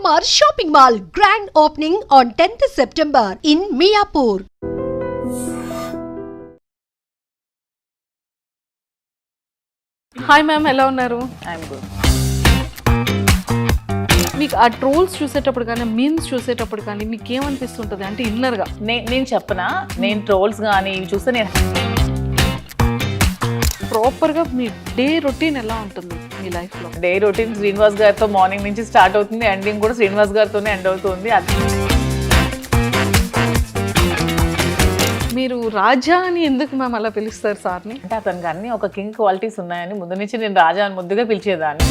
GMR Shopping Mall grand opening on 10th September in Miapur. Hi ma'am, ఎలా ఉన్నారు? I'm good. మీకు ఆ trolls చూసేటప్పుడు కానీ మీమ్స్ చూసేటప్పుడు కానీ మీకు ఏమనిపిస్తుంటుంది అంటే ఇన్నర్గా? నేను చెప్పనా, నేను ట్రోల్స్ కానీ ఇవి చూస్తే నేను ప్రాపర్గా మీ డే రొటీన్ ఎలా ఉంటుంది మీ లైఫ్లో? డే రొటీన్ శ్రీనివాస్ గారితో మార్నింగ్ నుంచి స్టార్ట్ అవుతుంది, ఎండింగ్ కూడా శ్రీనివాస్ గారితోనే ఎండ్ అవుతుంది. మీరు రాజా అని ఎందుకు మ్యామ్ అలా పిలుస్తారు సార్ని? అంటే అతనికి అన్ని ఒక కింగ్ క్వాలిటీస్ ఉన్నాయని ముందు నుంచి నేను రాజా అని ముద్దుగా పిలిచేదాన్ని.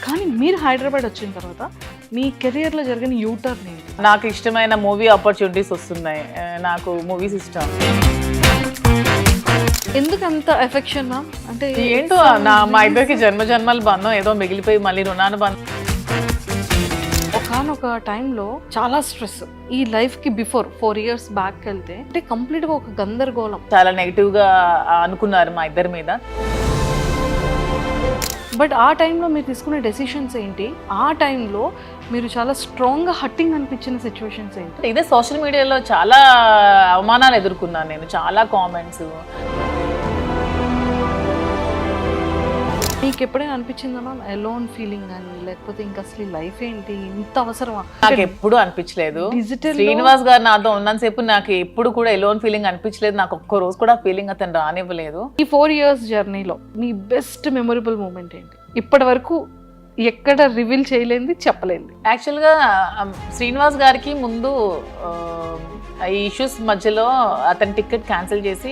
కానీ మీరు హైదరాబాద్ వచ్చిన తర్వాత మీ కెరియర్లో జరిగిన యూటర్న్ ఏంటి? నాకు ఇష్టమైన మూవీ ఆపర్చునిటీస్ వస్తున్నాయి, నాకు మూవీస్ ఇష్టం. ఎందుకు అంత ఎఫెక్షన్ మ్యామ్? అంటే ఏంటో మా ఇద్దరికి జన్మజన్మల బంధం ఏదో మిగిలిపోయి మళ్ళీ రుణాను బంధం. ఒకనొక టైంలో చాలా స్ట్రెస్. ఈ లైఫ్కి బిఫోర్ 4 years బ్యాక్ వెళ్తే అంటే కంప్లీట్గా ఒక గందరగోళం, చాలా నెగిటివ్గా అనుకున్నారు మా ఇద్దరి మీద. బట్ ఆ టైంలో మీరు తీసుకునే డెసిషన్స్ ఏంటి? ఆ టైంలో మీరు చాలా స్ట్రాంగ్గా హట్టింగ్ అనిపించిన సిచ్యువేషన్స్ ఏంటి? ఇదే సోషల్ మీడియాలో చాలా అవమానాలు ఎదుర్కొన్నాను నేను, చాలా కామెంట్స్. మీకు ఎప్పుడైనా అనిపించిందా మ్యామ్ ఎలోన్ ఫీలింగ్ అని, లేకపోతే ఇంకా అసలు లైఫ్ ఏంటి ఇంత అవసరమా? నాకు ఎప్పుడు అనిపించలేదు. డిజిటల్ శ్రీనివాస్ గారు నాతో ఉన్నంతసేపు నాకు ఎప్పుడు కూడా ఎలోన్ ఫీలింగ్ అనిపించలేదు. నాకు ఒక్క రోజు కూడా ఫీలింగ్ అతను రానివ్వలేదు. ఈ 4 years జర్నీలో మీ బెస్ట్ మెమొరబుల్ మూమెంట్ ఏంటి? ఇప్పటి వరకు ఎక్కడ రివీల్ చేయలేంది, చెప్పలేంది. యాక్చువల్గా శ్రీనివాస్ గారికి ముందు ఈ ఇష్యూస్ మధ్యలో అతని టికెట్ క్యాన్సిల్ చేసి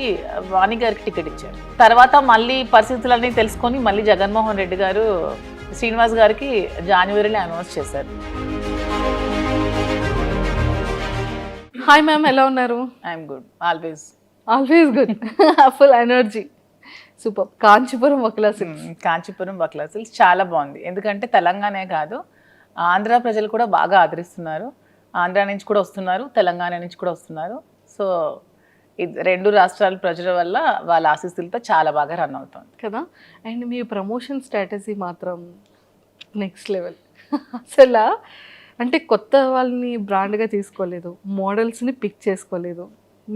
వాణి గారికి టికెట్ ఇచ్చారు. తర్వాత మళ్ళీ పరిస్థితులన్నీ తెలుసుకొని మళ్ళీ జగన్మోహన్ రెడ్డి గారు శ్రీనివాస్ గారికి జనవరిలో అనౌన్స్ చేశారు. హాయ్ మ్యామ్, ఎలా ఉన్నారు? I'm good, always good. Full energy, super. Kanchipuram వక్లా సిల్క్స్. కాంచీపురం వక్లా సిల్క్స్ చాలా బాగుంది. ఎందుకంటే తెలంగాణే కాదు, ఆంధ్ర ప్రజలు కూడా బాగా ఆదరిస్తున్నారు. ఆంధ్ర నుంచి కూడా వస్తున్నారు, తెలంగాణ నుంచి కూడా వస్తున్నారు. సో రెండు రాష్ట్రాల ప్రజల వల్ల వాళ్ళ ఆశీస్సులతో చాలా బాగా రన్ అవుతుంది కదా. అండ్ మీ ప్రమోషన్ స్ట్రాటజీ మాత్రం నెక్స్ట్ లెవెల్. అసలు అంటే కొత్త వాళ్ళని బ్రాండ్గా తీసుకోలేదు, మోడల్స్ని పిక్ చేసుకోలేదు,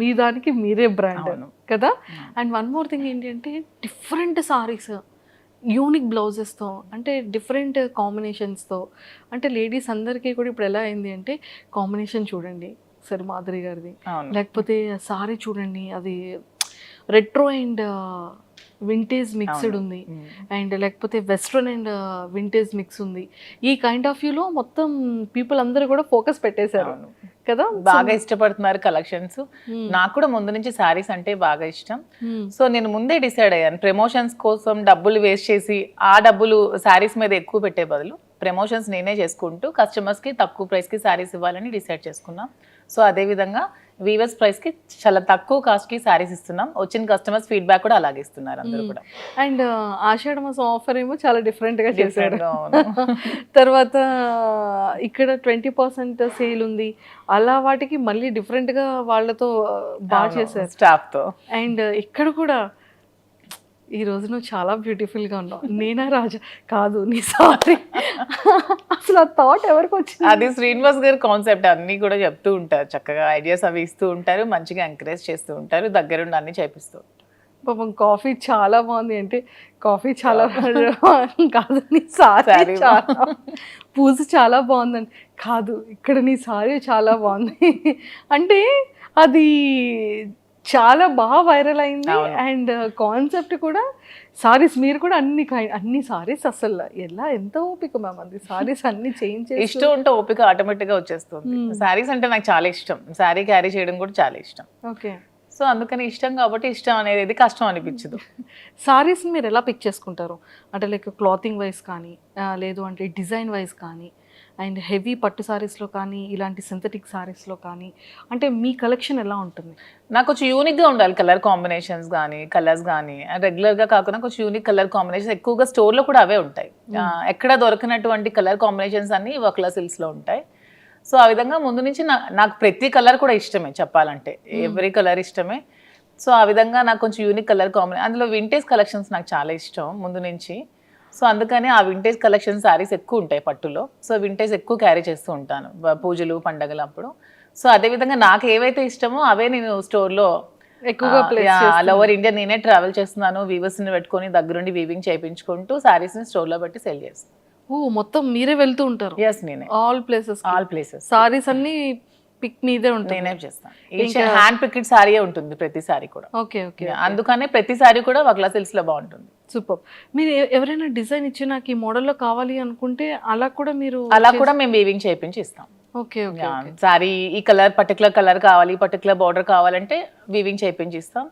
మీ దానికి మీరే బ్రాండ్ కదా. అండ్ వన్ మోర్ థింగ్ ఏంటి అంటే డిఫరెంట్ సారీస్, యూనిక్ బ్లౌజెస్తో, అంటే డిఫరెంట్ కాంబినేషన్స్తో. అంటే లేడీస్ అందరికీ కూడా ఇప్పుడు ఎలా అయింది అంటే కాంబినేషన్ చూడండి సరే మాధురి గారిది, లేకపోతే సారీ చూడండి అది రెట్రో అండ్ వింటేజ్ మిక్స్డ్ ఉంది, అండ్ లేకపోతే వెస్ట్రన్ అండ్ వింటేజ్ మిక్స్ ఉంది. ఈ కైండ్ ఆఫ్ వ్యూలో మొత్తం పీపుల్ అందరూ కూడా ఫోకస్ పెట్టేశారు కదా, బాగా ఇష్టపడుతున్నారు కలెక్షన్స్. నాకు కూడా ముందు నుంచి శారీస్ అంటే బాగా ఇష్టం. సో నేను ముందే డిసైడ్ అయ్యాను, ప్రమోషన్స్ కోసం డబ్బులు వేస్ట్ చేసి ఆ డబ్బులు శారీస్ మీద ఎక్కువ పెట్టే బదులు ప్రమోషన్స్ నేనే చేసుకుంటూ కస్టమర్స్కి తక్కువ ప్రైస్కి శారీస్ ఇవ్వాలని డిసైడ్ చేసుకున్నాం. సో అదేవిధంగా వీవర్స్ ప్రైస్కి చాలా తక్కువ కాస్ట్కి శారీస్ ఇస్తున్నాం. వచ్చిన కస్టమర్స్ ఫీడ్బ్యాక్ కూడా అలాగే ఇస్తున్నారు అందరూ కూడా. అండ్ ఆషాఢ మాసం ఆఫర్ ఏమో చాలా డిఫరెంట్గా చేశారు. తర్వాత ఇక్కడ 20% సేల్ ఉంది, అలా వాటికి మళ్ళీ డిఫరెంట్గా వాళ్ళతో బాగా చేశారు స్టాఫ్తో. అండ్ ఇక్కడ కూడా ఈ రోజు నువ్వు చాలా బ్యూటిఫుల్గా ఉన్నావు, నేనా రాజా కాదు నీ సారీ. అసలు ఆ థాట్ ఎవరికి వచ్చింది? అది శ్రీనివాస్ గారి కాన్సెప్ట్. అన్నీ కూడా చెప్తూ ఉంటారు, చక్కగా ఐడియాస్ అవి ఇస్తూ ఉంటారు, మంచిగా ఎంకరేజ్ చేస్తూ ఉంటారు, దగ్గరుండి అన్ని చేపిస్తూ ఉంటారు. పాపం కాఫీ చాలా బాగుంది అంటే కాఫీ చాలా కాదు నీ సారీ చాలా, పూజ చాలా బాగుందండి కాదు ఇక్కడ నీ సారీ చాలా బాగుంది అంటే అది చాలా బాగా వైరల్ అయింది. అండ్ కాన్సెప్ట్ కూడా సారీస్, మీరు కూడా అన్ని సారీస్ అసలు ఎలా ఎంత ఓపిక మ్యామ్, అది సారీస్ అన్ని చేంజ్ చేసి ఇష్టం ఉంటే ఓపిక ఆటోమేటిక్గా వచ్చేస్తుంది. సారీస్ అంటే నాకు చాలా ఇష్టం, సారీ క్యారీ చేయడం కూడా చాలా ఇష్టం. ఓకే, సో అందుకని ఇష్టం కాబట్టి ఇష్టం అనేది కష్టం అనిపించదు. సారీస్ని మీరు ఎలా పిక్ చేసుకుంటారు అంటే లైక్ క్లాతింగ్ వైజ్ కానీ, లేదు అంటే డిజైన్ వైజ్ కానీ, అండ్ హెవీ పట్టు సారీస్లో కానీ, ఇలాంటి సింథటిక్ సారీస్లో కానీ, అంటే మీ కలెక్షన్ ఎలా ఉంటుంది? నాకు కొంచెం యూనిక్గా ఉండాలి, కలర్ కాంబినేషన్స్ కానీ కలర్స్ కానీ రెగ్యులర్గా కాకుండా కొంచెం యూనిక్ కలర్ కాంబినేషన్స్. ఎక్కువగా స్టోర్లో కూడా అవే ఉంటాయి, ఎక్కడ దొరకనటువంటి కలర్ కాంబినేషన్స్ అన్నీ వక్లా సిల్క్స్లో ఉంటాయి. సో ఆ విధంగా ముందు నుంచి నాకు ప్రతి కలర్ కూడా ఇష్టమే, చెప్పాలంటే ఎవ్రీ కలర్ ఇష్టమే. సో ఆ విధంగా నాకు కొంచెం యూనిక్ కలర్ కాంబినేషన్, అందులో వింటేజ్ కలెక్షన్స్ నాకు చాలా ఇష్టం ముందు నుంచి. సో అందుకని ఆ వింటేజ్ కలెక్షన్ శారీస్ ఎక్కువ ఉంటాయి పట్టులో. సో వింటేజ్ ఎక్కువ క్యారీ చేస్తూ ఉంటాను పూజలు పండగలు అప్పుడు. సో అదేవిధంగా నాకు ఏవైతే ఇష్టమో అవే నేను స్టోర్లో ఎక్కువగా ఓవర్ ఇండియా నేనే ట్రావెల్ చేస్తున్నాను, వీవర్స్ని పెట్టుకొని దగ్గరుండి వీవింగ్ చేయించుకుంటూ శారీస్ని స్టోర్లో పెట్టి సెల్ చేస్తాను. ఓ మొత్తం మీరే వెళ్తూ ఉంటారు? ఎస్, నేనే ఆల్ ప్లేసెస్ సారీస్ అన్ని పిక్ మీదే ఉంటుంది? నేనే చేస్తాను. హ్యాండ్ పిక్డ్ సారీ ఉంటుంది ప్రతి సారీ కూడా. Okay okay. అందుకనే ప్రతి సారీ కూడా వక్లా సిల్క్స్ లో బాగుంటుంది. సూపర్. మీరు ఎవరైనా డిజైన్ ఇచ్చి నాకు ఈ మోడల్లో కావాలి అనుకుంటే అలా కూడా మేము వీవింగ్ చేయించి ఇస్తాం. Okay okay. సారీ ఈ పర్టికులర్ కలర్ కావాలి, పర్టికులర్ బార్డర్ కావాలంటే వీవింగ్ చేయించి ఇస్తాం.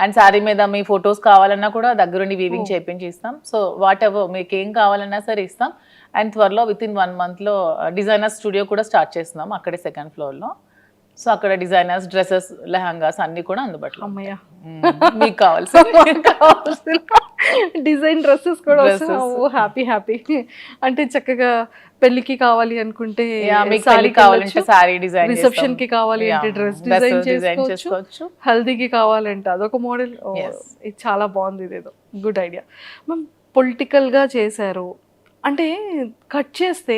అండ్ సారీ మీద మీ ఫొటోస్ కావాలన్నా కూడా దగ్గరుండి వీవింగ్ చేయించి ఇస్తాం. సో వాట్ ఎవర్ మీకు ఏం కావాలన్నా సరే ఇస్తాం. అండ్ త్వరలో విత్ ఇన్ 1 monthలో డిజైనర్ స్టూడియో కూడా స్టార్ట్ చేస్తున్నాం అక్కడే 2nd floorలో. సో అక్కడ డిజైనర్స్, డ్రెస్సెస్, లెహంగాస్ అన్ని కూడా అందుబాటులో. అమ్మయ్య, మీకు కావాల్సిన డిజైన్ డ్రెస్సెస్ కూడా హ్యాపీ హ్యాపీ. అంటే చక్కగా పెళ్లికి కావాలి అనుకుంటే సారీ డిజైన్, రిసెప్షన్ కి కావాలి అంటే డ్రెస్ డిజైన్ చేసుకోవచ్చు, హల్దీకి కావాలంటే అదొక మోడల్. ఇది చాలా బాగుంది, ఇదేదో గుడ్ ఐడియా. మ్యామ్ పొలిటికల్ గా చేశారు అంటే కట్ చేస్తే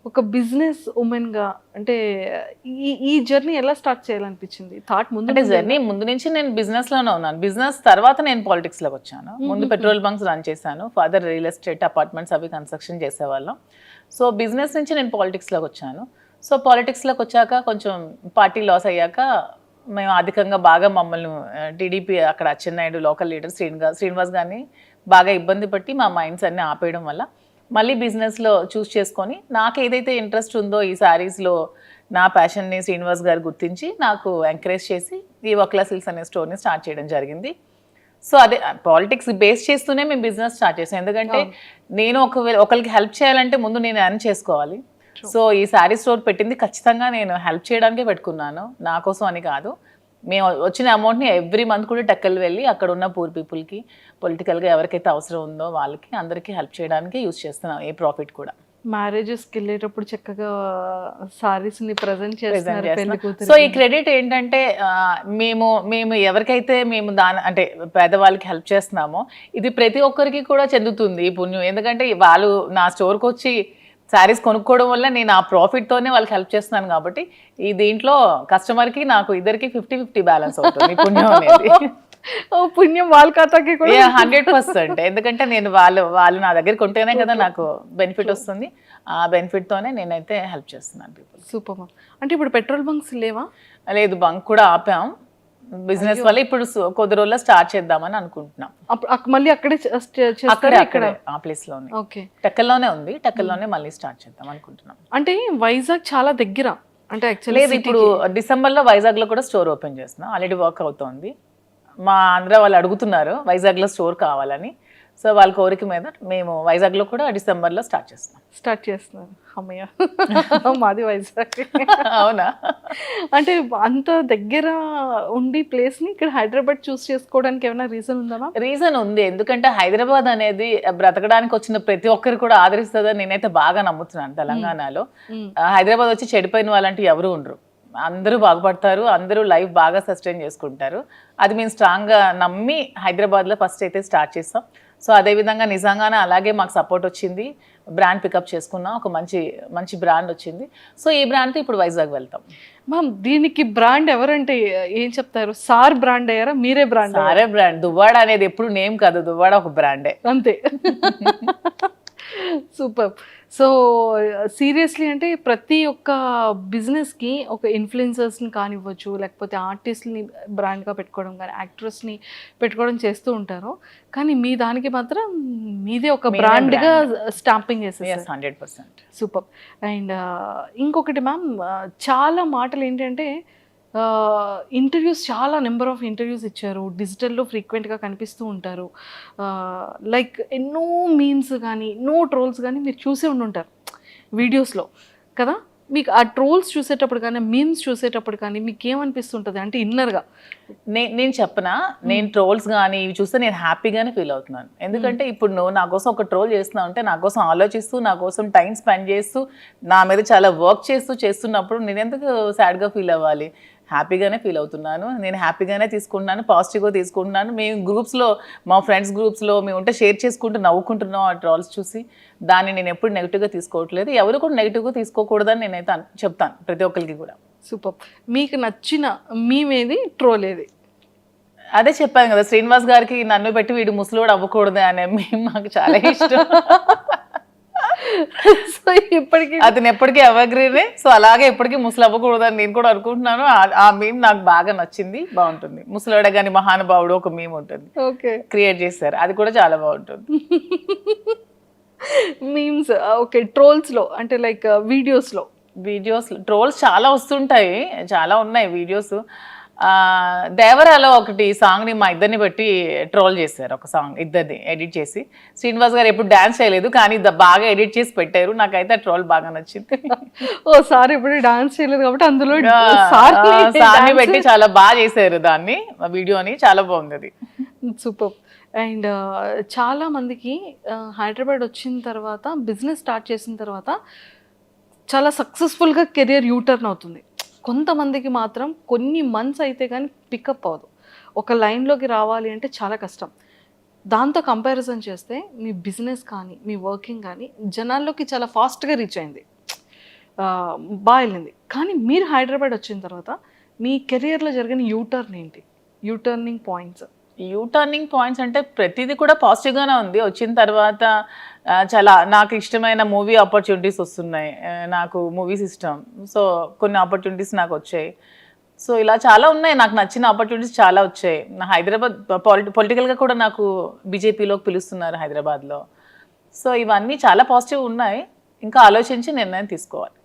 ఒక బిజినెస్ ఉమెన్ గా అంటే ఈ జర్నీ ఎలా స్టార్ట్ చేయాలనిపించింది? థాట్ ముందు అంటే జర్నీ ముందు నుంచి నేను బిజినెస్ లోనే ఉన్నాను. బిజినెస్ తర్వాత నేను పాలిటిక్స్ లోకి వచ్చాను. ముందు పెట్రోల్ బంక్స్ రన్ చేశాను, ఫాదర్ రియల్ ఎస్టేట్ అపార్ట్మెంట్స్ అవి కన్స్ట్రక్షన్ చేసేవాళ్ళం. సో బిజినెస్ నుంచి నేను పాలిటిక్స్ లోకి వచ్చాను. సో పాలిటిక్స్ లోకి వచ్చాక కొంచెం పార్టీ లాస్ అయ్యాక మేము ఆర్థికంగా బాగా మమ్మల్ని టీడీపీ అక్కడ అచ్చెన్నాయుడు లోకల్ లీడర్ శ్రీనివాస్ గారిని బాగా ఇబ్బంది పట్టి మా మైండ్స్ అన్ని ఆపేయడం వల్ల మళ్ళీ బిజినెస్లో చూస్ చేసుకొని నాకు ఏదైతే ఇంట్రెస్ట్ ఉందో ఈ శారీస్లో నా ప్యాషన్ని శ్రీనివాస్ గారు గుర్తించి నాకు ఎంకరేజ్ చేసి ఈ వక్లా సిల్క్స్ అనే స్టోర్ని స్టార్ట్ చేయడం జరిగింది. సో అదే పాలిటిక్స్ బేస్ చేస్తూనే మేము బిజినెస్ స్టార్ట్ చేసాం. ఎందుకంటే నేను ఒకరికి హెల్ప్ చేయాలంటే ముందు నేను ఎర్న్ చేసుకోవాలి. సో ఈ శారీ స్టోర్ పెట్టింది ఖచ్చితంగా నేను హెల్ప్ చేయడానికే పెట్టుకున్నాను, నా కోసం అని కాదు. మేము వచ్చిన అమౌంట్ని ఎవ్రీ మంత్ కూడా టెక్కలు వెళ్ళి అక్కడ ఉన్న పూర్ పీపుల్కి, పొలిటికల్గా ఎవరికైతే అవసరం ఉందో వాళ్ళకి అందరికీ హెల్ప్ చేయడానికి యూజ్ చేస్తున్నాం ఏ ప్రాఫిట్ కూడా. మ్యారేజెస్కి వెళ్ళేటప్పుడు చక్కగా సారీస్ని ప్రజెంట్ చేస్తున్నారు. సో ఈ క్రెడిట్ ఏంటంటే మేము ఎవరికైతే మేము అంటే పేదవాళ్ళకి హెల్ప్ చేస్తున్నామో ఇది ప్రతి ఒక్కరికి కూడా చెందుతుంది ఈ పుణ్యం. ఎందుకంటే వాళ్ళు నా స్టోర్కి వచ్చి శారీస్ కొనుక్కోవడం వల్ల నేను ఆ ప్రాఫిట్తోనే వాళ్ళకి హెల్ప్ చేస్తున్నాను కాబట్టి ఈ దీంట్లో కస్టమర్కి నాకు ఇద్దరికి 50-50 బ్యాలెన్స్ అవుతుంది పుణ్యం అనేది. పుణ్యం వాళ్ళ ఖాతాకి కూడా 100%. ఎందుకంటే నేను వాళ్ళు నా దగ్గరికి ఉంటేనే కదా నాకు బెనిఫిట్ వస్తుంది. ఆ బెనిఫిట్తోనే నేనైతే హెల్ప్ చేస్తున్నాను పీపుల్. సూపర్. అంటే ఇప్పుడు పెట్రోల్ బంక్స్ లేవా? లేదు, బంక్ కూడా ఆపాం బిజినెస్ వల్ల. ఇప్పుడు కొద్ది రోజుల్లో స్టార్ట్ చేద్దామని అనుకుంటున్నాం. మళ్ళీ అక్కడే అక్కడే ఆ ప్లేస్ లోనే. ఓకే, టెక్కల్లోనే ఉంది, టెక్కల్లోనే మళ్ళీ స్టార్ట్ చేద్దాం అనుకుంటున్నాం. అంటే వైజాగ్ చాలా దగ్గర అంటే లేదు, ఇప్పుడు డిసెంబర్లో వైజాగ్లో కూడా స్టోర్ ఓపెన్ చేస్తున్నాం, ఆల్రెడీ వర్క్ అవుతోంది. మా ఆంధ్ర వాళ్ళు అడుగుతున్నారు వైజాగ్లో స్టోర్ కావాలని. సో వాళ్ళ కోరిక మీద మేము వైజాగ్లో కూడా డిసెంబర్లో స్టార్ట్ చేస్తున్నాం. అమ్మయ్య, మాది వైజాగ్. అవునా? అంటే అంత దగ్గర ఉండి ప్లేస్ని ఇక్కడ హైదరాబాద్ చూస్ చేసుకోవడానికి ఏమైనా రీజన్ ఉందా? రీజన్ ఉంది. ఎందుకంటే హైదరాబాద్ అనేది బ్రతకడానికి వచ్చిన ప్రతి ఒక్కరు కూడా ఆదరిస్తుందని నేనైతే బాగా నమ్ముతున్నాను. తెలంగాణలో హైదరాబాద్ వచ్చి చెడిపోయిన వాళ్ళంటూ ఎవరు ఉండరు, అందరూ బాగుపడతారు, అందరూ లైఫ్ బాగా సస్టైన్ చేసుకుంటారు. అది మేము స్ట్రాంగ్గా నమ్మి హైదరాబాద్లో ఫస్ట్ అయితే స్టార్ట్ చేస్తాం. సో అదేవిధంగా నిజంగానే అలాగే మాకు సపోర్ట్ వచ్చింది, బ్రాండ్ పికప్ చేసుకున్నాం, ఒక మంచి బ్రాండ్ వచ్చింది. సో ఈ బ్రాండ్తో ఇప్పుడు వైజాగ్ వెళ్తాం. మ్యామ్ దీనికి బ్రాండ్ ఎవరంటే ఏం చెప్తారు? సార్ బ్రాండ్ అయ్యారా, మీరే బ్రాండ్? సారే బ్రాండ్. దువ్వాడ అనేది ఎప్పుడు నేమ్ కాదు, దువ్వాడ ఒక బ్రాండే అంతే. సూపర్. సో సీరియస్లీ అంటే ప్రతి ఒక్క బిజినెస్కి ఒక ఇన్ఫ్లుయెన్సర్స్ని కానివ్వచ్చు, లేకపోతే ఆర్టిస్ట్ని బ్రాండ్గా పెట్టుకోవడం కానీ, యాక్ట్రెస్ని పెట్టుకోవడం చేస్తూ ఉంటారు. కానీ మీ దానికి మాత్రం మీదే ఒక బ్రాండ్గా స్టాంపింగ్ చేసేసారు. 100%. సూపర్. అండ్ ఇంకొకటి మ్యామ్, చాలా మాటలు ఏంటంటే ఇంటర్వ్యూస్, చాలా నెంబర్ ఆఫ్ ఇంటర్వ్యూస్ ఇచ్చారు, డిజిటల్లో ఫ్రీక్వెంట్గా కనిపిస్తూ ఉంటారు. లైక్ ఎన్నో మీమ్స్ కానీ, ఎన్నో ట్రోల్స్ కానీ మీరు చూసే ఉండుంటారు వీడియోస్లో కదా. మీకు ఆ ట్రోల్స్ చూసేటప్పుడు కానీ, మీమ్స్ చూసేటప్పుడు కానీ మీకు ఏమనిపిస్తుంటుంది అంటే ఇన్నర్గా? నేను చెప్పనా, నేను ట్రోల్స్ కానీ ఇవి చూస్తే నేను హ్యాపీగానే ఫీల్ అవుతున్నాను. ఎందుకంటే ఇప్పుడు నువ్వు నా కోసం ఒక ట్రోల్ చేస్తున్నావు అంటే నా కోసం ఆలోచిస్తూ, నా కోసం టైం స్పెండ్ చేస్తూ, నా మీద చాలా వర్క్ చేస్తున్నప్పుడు నేను ఎందుకు సాడ్గా ఫీల్ అవ్వాలి? హ్యాపీగానే ఫీల్ అవుతున్నాను, నేను హ్యాపీగానే తీసుకుంటున్నాను, పాజిటివ్గా తీసుకుంటున్నాను. మేము గ్రూప్స్లో, మా ఫ్రెండ్స్ గ్రూప్స్లో మేము ఉంటే షేర్ చేసుకుంటూ నవ్వుకుంటున్నాం ఆ ట్రాల్స్ చూసి. దాన్ని నేను ఎప్పుడు నెగిటివ్గా తీసుకోవట్లేదు, ఎవరు కూడా నెగిటివ్గా తీసుకోకూడదని నేనైతే చెప్తాను ప్రతి ఒక్కరికి కూడా. సూపర్. మీకు నచ్చిన మీమేది, ట్రోల్ ఏది? అదే చెప్పాను కదా, శ్రీనివాస్ గారికి నన్ను పెట్టి వీడు ముసలోడు అవ్వకూడదు అనే మేము మాకు చాలా ఇష్టం. సో ఇప్పటికీ అతను ఎప్పటికీ ఎవర్గ్రీనే, సో అలాగే ఎప్పటికీ ముసలు అవ్వకూడదు అని నేను కూడా అనుకుంటున్నాను. ఆ మీమ్ నాకు బాగా నచ్చింది, బాగుంటుంది. ముసలోడ గాని మహానుభావుడు ఒక మీమ్ ఉంటుంది, ఓకే, క్రియేట్ చేశారు, అది కూడా చాలా బాగుంటుంది. Memes okay. ట్రోల్స్లో అంటే లైక్ వీడియోస్లో ట్రోల్స్ చాలా వస్తుంటాయి, చాలా ఉన్నాయి వీడియోస్. దేవరాలో ఒకటి సాంగ్ని మా ఇద్దరిని బట్టి ట్రోల్ చేశారు, ఒక సాంగ్ ఇద్దరిని ఎడిట్ చేసి. శ్రీనివాస్ గారు ఎప్పుడు డాన్స్ చేయలేదు కానీ బాగా ఎడిట్ చేసి పెట్టారు, నాకైతే ఆ ట్రోల్ బాగా నచ్చింది. ఓ సార్ ఇప్పుడు డాన్స్ చేయలేదు కాబట్టి అందులో సార్ని పెట్టి చాలా బాగా చేశారు దాన్ని, వీడియోని, చాలా బాగుంది అది. సూపర్. అండ్ చాలా మందికి హైదరాబాద్ వచ్చిన తర్వాత, బిజినెస్ స్టార్ట్ చేసిన తర్వాత చాలా సక్సెస్ఫుల్గా కెరియర్ యూటర్న్ అవుతుంది. కొంతమందికి మాత్రం కొన్ని మంత్స్ అయితే కానీ పికప్ అవ్వదు, ఒక లైన్లోకి రావాలి అంటే చాలా కష్టం. దాంతో కంపారిజన్ చేస్తే మీ బిజినెస్ కానీ మీ వర్కింగ్ కానీ జనాల్లోకి చాలా ఫాస్ట్గా రీచ్ అయింది, బాగా వెళ్ళింది. కానీ మీరు హైదరాబాద్ వచ్చిన తర్వాత మీ కెరియర్లో జరిగిన యూటర్న్ ఏంటి, యూటర్నింగ్ పాయింట్స్? యూటర్నింగ్ పాయింట్స్ అంటే ప్రతిదీ కూడా పాజిటివ్గానే ఉంది. వచ్చిన తర్వాత చాలా నాకు ఇష్టమైన మూవీ ఆపర్చునిటీస్ వస్తున్నాయి, నాకు మూవీస్ ఇష్టం, సో కొన్ని ఆపర్చునిటీస్ నాకు వచ్చాయి. సో ఇలా చాలా ఉన్నాయి, నాకు నచ్చిన ఆపర్చునిటీస్ చాలా వచ్చాయి. నా హైదరాబాద్ పొలిటికల్గా కూడా నాకు బీజేపీలోకి పిలుస్తున్నారు హైదరాబాద్లో. సో ఇవన్నీ చాలా పాజిటివ్ ఉన్నాయి, ఇంకా ఆలోచించి నిర్ణయం తీసుకోవాలి.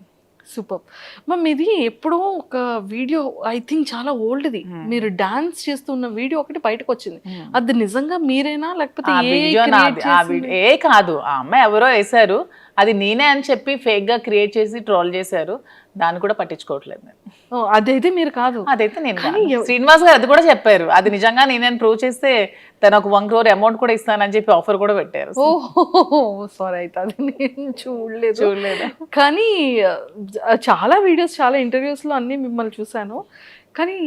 సూపర్. మ్యామ్ ఇది ఎప్పుడో ఒక వీడియో, ఐ థింక్ చాలా ఓల్డ్ది, మీరు డాన్స్ చేస్తున్న వీడియో ఒకటి బయటకు వచ్చింది. అది నిజంగా మీరేనా లేకపోతే ఏ కాదు, ఆ అమ్మాయి ఎవరో వేశారు, అది నేనే అని చెప్పి ఫేక్ గా క్రియేట్ చేసి ట్రోల్ చేశారు, దాన్ని కూడా పట్టించుకోవట్లేదు నేను. అదైతే మీరు కాదు? అదైతే నేను కాదు. శ్రీనివాస్ గారు అది కూడా చెప్పారు, అది నిజంగా నేనే ప్రూవ్ చేస్తే తను ఒక 1 crore అమౌంట్ కూడా ఇస్తానని చెప్పి ఆఫర్ కూడా పెట్టారు. ఓహో సారీ, అయితే అది నేను చూడలేదు. కానీ చాలా వీడియోస్, చాలా ఇంటర్వ్యూస్లో అన్నీ మిమ్మల్ని చూశాను. కానీ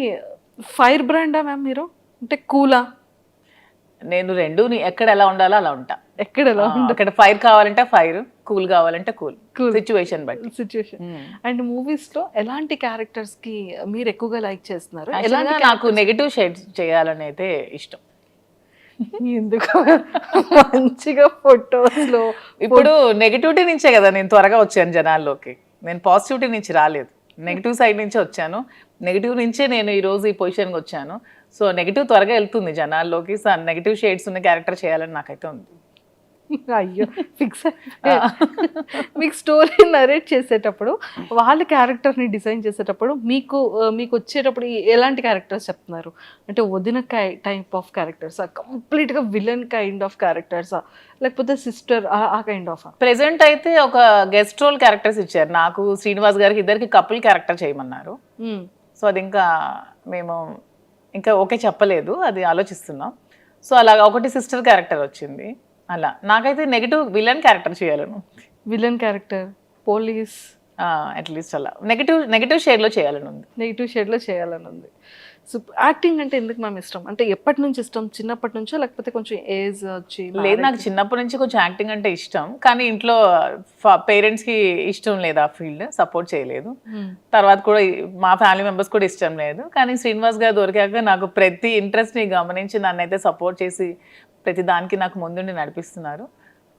ఫైర్ బ్రాండా మ్యామ్ మీరు, అంటే కూలా? నేను రెండు, ఎక్కడ ఎలా ఉండాలో అలా ఉంటా. ఎక్కడ ఎలా ఉండాలి? అక్కడ ఫైర్ కావాలంటే ఫైర్, కూల్ కావాలంటే కూల్, సిచ్యువేషన్ బట్టి. సిచ్యువేషన్. అండ్ మూవీస్ లో ఎలాంటి క్యారెక్టర్స్ కి మీరు ఎక్కువగా లైక్ చేస్తున్నారు? నాకు నెగటివ్ షేడ్స్ చేయాలని అయితే ఇష్టం. ఎందుకు? మంచిగా ఫొటోస్ లో ఇప్పుడు నెగటివిటీ నుంచే కదా నేను త్వరగా వచ్చాను జనాల్లోకి, నేను పాజిటివిటీ నుంచి రాలేదు, నెగిటివ్ సైడ్ నుంచే వచ్చాను. నెగిటివ్ నుంచే నేను ఈరోజు ఈ పొజిషన్కి వచ్చాను. సో నెగిటివ్ త్వరగా వెళ్తుంది జనాల్లోకి, సో నెగిటివ్ షేడ్స్ ఉన్న క్యారెక్టర్ చేయాలని నాకైతే ఉంది. అయ్యో ఫిక్స్. మీకు స్టోరీ నరేట్ చేసేటప్పుడు, వాళ్ళ క్యారెక్టర్ని డిజైన్ చేసేటప్పుడు మీకు వచ్చేటప్పుడు ఎలాంటి క్యారెక్టర్స్ చెప్తున్నారు? అంటే వదిన టైప్ ఆఫ్ క్యారెక్టర్సా, కంప్లీట్గా విలన్ కైండ్ ఆఫ్ క్యారెక్టర్సా, లేకపోతే సిస్టర్ ఆ కైండ్ ఆఫ్? ప్రెసెంట్ అయితే ఒక గెస్ట్ రోల్ క్యారెక్టర్స్ ఇచ్చారు నాకు, శ్రీనివాస్ గారికి ఇద్దరికి కపుల్ క్యారెక్టర్ చేయమన్నారు. సో అది ఇంకా మేము ఇంకా ఓకే చెప్పలేదు, అది ఆలోచిస్తున్నాం. సో అలాగా ఒకటి సిస్టర్ క్యారెక్టర్ వచ్చింది. అలా నాకైతే నెగిటివ్ విలన్ క్యారెక్టర్ చేయాలను. విలన్ క్యారెక్టర్, పోలీస్, అట్లీస్ట్ అలా నెగిటివ్ షేడ్లో చేయాలని ఉంది. నెగిటివ్ షేడ్లో చేయాలని ఉంది. సో యాక్టింగ్ అంటే ఎందుకు మ్యామ్ ఇష్టం? అంటే ఎప్పటి నుంచి ఇష్టం? చిన్నప్పటి నుంచో లేకపోతే కొంచెం ఏజ్ వచ్చి? లేదు, నాకు చిన్నప్పటి నుంచి కొంచెం యాక్టింగ్ అంటే ఇష్టం, కానీ ఇంట్లో పేరెంట్స్కి ఇష్టం లేదు, ఆ ఫీల్డ్ సపోర్ట్ చేయలేదు. తర్వాత కూడా మా ఫ్యామిలీ మెంబర్స్ కూడా ఇష్టం లేదు. కానీ శ్రీనివాస్ గారు దొరికాక నాకు ప్రతి ఇంట్రెస్ట్ని గమనించి నన్ను అయితే సపోర్ట్ చేసి ప్రతి దానికి నాకు ముందుండి నడిపిస్తున్నారు.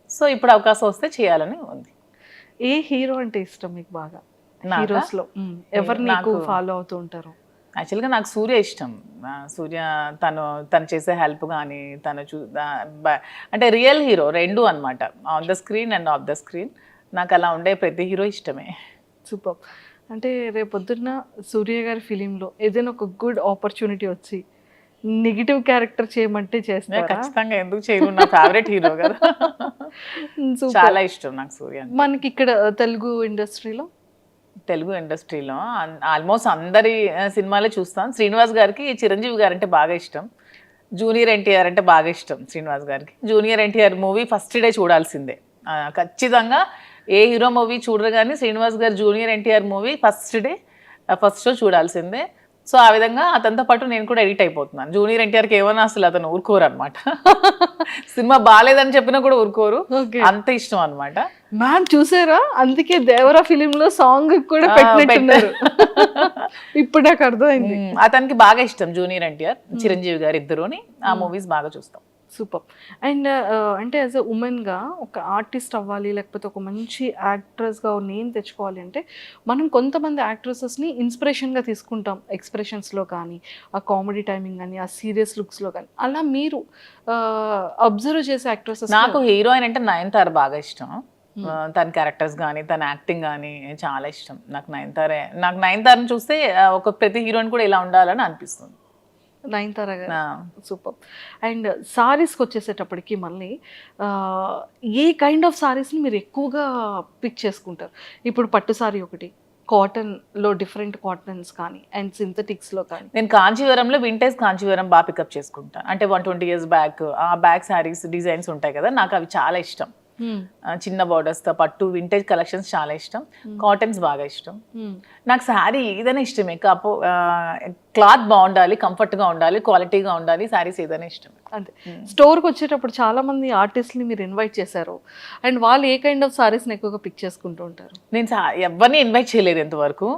సో ఇప్పుడు అవకాశం వస్తే చేయాలని ఉంది. ఏ హీరో అంటే ఇష్టం మీకు బాగా? హీరోస్లో ఎవరు నీకు ఫాలో అవుతూ ఉంటారు? యాక్చువల్గా నాకు సూర్య ఇష్టం. సూర్య తను చేసే హెల్ప్ కానీ అంటే రియల్ హీరో రెండు అనమాట, on the screen and of the screen. నాకు అలా ఉండే ప్రతి హీరో ఇష్టమే. సూపర్. అంటే రేపొద్దున్న సూర్య గారి ఫిలింలో ఏదైనా ఒక గుడ్ ఆపర్చునిటీ వచ్చి నెగిటివ్ క్యారెక్టర్ చేయమంటే చేస్తారా? ఖచ్చితంగా, ఎందుకు చేయను, నా ఫేవరెట్ హీరో కదా. చాలా ఇష్టం నాకు సూర్య. మనకి ఇక్కడ తెలుగు ఇండస్ట్రీలో ఆల్మోస్ట్ అందరి సినిమాలే చూస్తాను. శ్రీనివాస్ గారికి చిరంజీవి గారు అంటే బాగా ఇష్టం, జూనియర్ ఎన్టీఆర్ అంటే బాగా ఇష్టం శ్రీనివాస్ గారికి. Junior NTR movie first day చూడాల్సిందే ఖచ్చితంగా. ఏ హీరో మూవీ చూడరు కానీ శ్రీనివాస్ గారు junior NTR movie first show చూడాల్సిందే. సో ఆ విధంగా అతనితో పాటు నేను కూడా ఎడిట్ అయిపోతున్నాను. జూనియర్ ఎన్టీఆర్కి ఏమన్నా అసలు అతను ఊరుకోరు అనమాట. సినిమా బాగాలేదని చెప్పినా కూడా ఊరుకోరు, Okay. అంత ఇష్టం అనమాట. మ్యామ్ చూసారా, అందుకే దేవరా ఫిలిం లో సాంగ్ కూడా పెట్టినట్టున్నారు. ఇప్పుడు నాకు అర్థమైంది. అతనికి బాగా ఇష్టం జూనియర్ ఎన్టీఆర్, చిరంజీవి గారు ఇద్దరుని. ఆ మూవీస్ బాగా చూస్తాం. సూపర్. అండ్ అంటే యాజ్ ఎ ఉమెన్గా ఒక ఆర్టిస్ట్ అవ్వాలి, లేకపోతే ఒక మంచి యాక్ట్రెస్గా నేమ్ తెచ్చుకోవాలి అంటే మనం కొంతమంది యాక్ట్రెసెస్ని ఇన్స్పిరేషన్గా తీసుకుంటాం, ఎక్స్ప్రెషన్స్లో కానీ, ఆ కామెడీ టైమింగ్ కానీ, ఆ సీరియస్ లుక్స్లో కానీ. అలా మీరు అబ్జర్వ్ చేసే యాక్ట్రెసెస్? నాకు హీరోయిన్ అంటే నయనతార బాగా ఇష్టం. తన క్యారెక్టర్స్ కానీ తన యాక్టింగ్ కానీ చాలా ఇష్టం. నాకు నయనతారని చూస్తే ఒక ప్రతి హీరోయిన్ కూడా ఇలా ఉండాలని అనిపిస్తుంది. నయనతార గారు సూపర్. అండ్ సారీస్కి వచ్చేసేటప్పటికి మళ్ళీ ఏ కైండ్ ఆఫ్ సారీస్ని మీరు ఎక్కువగా పిక్ చేసుకుంటారు? ఇప్పుడు పట్టు సారీ ఒకటి, కాటన్లో డిఫరెంట్ కాటన్స్ కానీ, అండ్ సింథటిక్స్లో కానీ. నేను కాంచీవరంలో వింటేజ్ కాంచీవరం బాగా పికప్ చేసుకుంటాను. అంటే 120 years బ్యాక్ ఆ బ్యాక్ శారీస్ డిజైన్స్ ఉంటాయి కదా, నాకు అవి చాలా ఇష్టం. చిన్న బార్డర్స్తో పట్టు వింటేజ్ కలెక్షన్స్ చాలా ఇష్టం. కాటన్స్ బాగా ఇష్టం. నాకు శారీ ఏదైనా ఇష్టమే, క్లాత్ బాగుండాలి, కంఫర్ట్గా ఉండాలి, క్వాలిటీగా ఉండాలి, శారీస్ ఏదైనా ఇష్టం. అంతే. స్టోర్కి వచ్చేటప్పుడు చాలా మంది ఆర్టిస్ట్ని మీరు ఇన్వైట్ చేశారు, అండ్ వాళ్ళు ఏ కైండ్ ఆఫ్ సారీస్ని ఎక్కువగా పిక్ చేసుకుంటూ ఉంటారు? నేను ఎవరిని ఇన్వైట్ చేయలేదు ఇంతవరకు.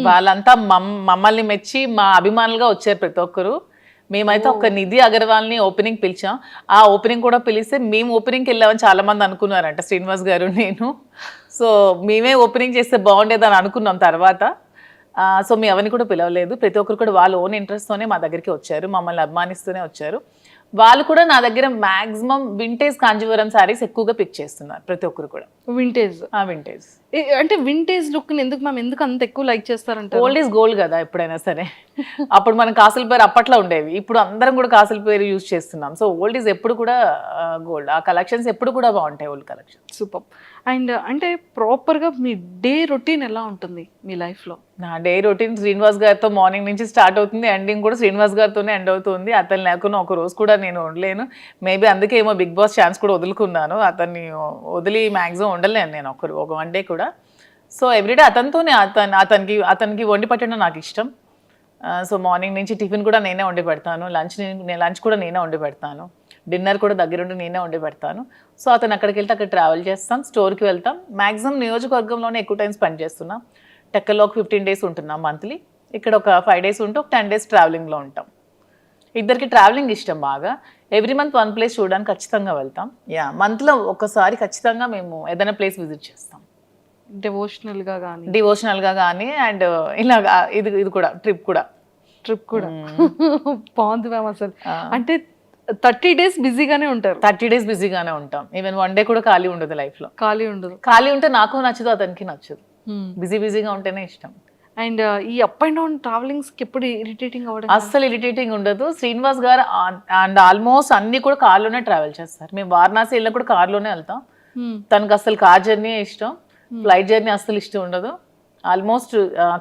వాళ్ళంతా మమ్మల్ని మెచ్చి మా అభిమానులుగా వచ్చారు ప్రతి ఒక్కరు. మేమైతే ఒక నిధి అగర్వాల్ని ఓపెనింగ్ పిలిచాం. ఆ ఓపెనింగ్ కూడా పిలిస్తే మేము ఓపెనింగ్కి వెళ్ళామని చాలా మంది అనుకున్నారంట, శ్రీనివాస్ గారు నేను. సో మేమే ఓపెనింగ్ చేస్తే బాగుండేదని అనుకున్నాం తర్వాత. సో మేము ఎవరిని కూడా పిలవలేదు. ప్రతి ఒక్కరు కూడా వాళ్ళ ఓన్ ఇంట్రెస్ట్తోనే మా దగ్గరికి వచ్చారు, మమ్మల్ని అభిమానిస్తూనే వచ్చారు. వాళ్ళు కూడా నా దగ్గర మాక్సిమం వింటేజ్ కాంజీవరం శారీస్ ఎక్కువగా పిక్ చేస్తున్నారు ప్రతి ఒక్కరు కూడా. వింటేజ్ వింటేజ్ అంటే వింటేజ్ లుక్ని ఎందుకు అంత ఎక్కువ లైక్ చేస్తారంటే? ఓల్డ్ ఈజ్ గోల్డ్ కదా ఎప్పుడైనా సరే. అప్పుడు మనం కాసుల పేరు అప్పట్లో ఉండేవి, ఇప్పుడు అందరం కూడా కాసుల పేరు యూజ్ చేస్తున్నాం. సో ఓల్డ్ ఈజ్ ఎప్పుడు కూడా గోల్డ్. ఆ కలెక్షన్స్ ఎప్పుడు కూడా బాగుంటాయి, ఓల్డ్ కలెక్షన్. సూపర్. అండ్ అంటే ప్రాపర్గా మీ డే రొటీన్ ఎలా ఉంటుంది మీ లైఫ్లో? నా డే రొటీన్ శ్రీనివాస్ గారితో మార్నింగ్ నుంచి స్టార్ట్ అవుతుంది, ఎండింగ్ కూడా శ్రీనివాస్ గారితోనే ఎండ్ అవుతుంది. అతను లేకుండా ఒక రోజు కూడా నేను ఉండలేను. మేబీ అందుకే ఏమో బిగ్ బాస్ ఛాన్స్ కూడా వదులుకున్నాను. అతన్ని వదిలి మ్యాక్సిమం ఉండలేను నేను ఒక వన్ డే కూడా. సో ఎవ్రీడే అతనితోనే, అతనికి వండి పెట్టడం నాకు ఇష్టం. సో మార్నింగ్ నుంచి టిఫిన్ కూడా నేనే వండి పెడతాను, లంచ్ కూడా నేనే వండి పెడతాను, డిన్నర్ కూడా దగ్గరుండి నేనే వండి పెడతాను. సో అతను అక్కడికి వెళ్తే అక్కడ ట్రావెల్ చేస్తాం, స్టోర్కి వెళ్తాం. మ్యాక్సిమం నియోజకవర్గంలోనే ఎక్కువ టైం స్పెండ్ చేస్తున్నాం. టెక్కల్లో ఒక 15 days ఉంటున్నాం మంత్లీ. ఇక్కడ ఒక 5 days ఉంటే ఒక 10 days ట్రావెలింగ్లో ఉంటాం. ఇద్దరికి ట్రావెలింగ్ ఇష్టం బాగా. ఎవ్రీ మంత్ వన్ ప్లేస్ చూడడానికి ఖచ్చితంగా వెళ్తాం. మంత్లో ఒకసారి ఖచ్చితంగా మేము ఏదైనా ప్లేస్ విజిట్ చేస్తాం, డివోషనల్గా కానీ అండ్ ఇలాగా. ఇది కూడా ట్రిప్ కూడా బాగుంది మ్యామ్. అసలు అంటే 30 days బిజీగానే ఉంటారు. 30 days బిజీగానే ఉంటాం. ఈవెన్ వన్ డే కూడా ఖాళీ ఉండదు లైఫ్లో. ఖాళీ ఉంటే నాకు నచ్చదు, అతనికి నచ్చదు. బిజీగా ఉంటేనే ఇష్టం. అండ్ ఈ అప్ అండ్ డౌన్ ట్రావెలింగ్స్కి ఎప్పుడు ఇరిటేటింగ్ అవ్వడం? అస్సలు ఇరిటేటింగ్ ఉండదు. శ్రీనివాస్ గారు అండ్ ఆల్మోస్ట్ అన్ని కూడా కార్లోనే ట్రావెల్ చేస్తారు. మేము వారణాసి వెళ్ళినా కూడా కార్లోనే వెళ్తాం. తనకు అసలు కార్ జర్నీ ఇష్టం, ఫ్లైట్ జర్నీ అస్సలు ఇష్టం ఉండదు. ఆల్మోస్ట్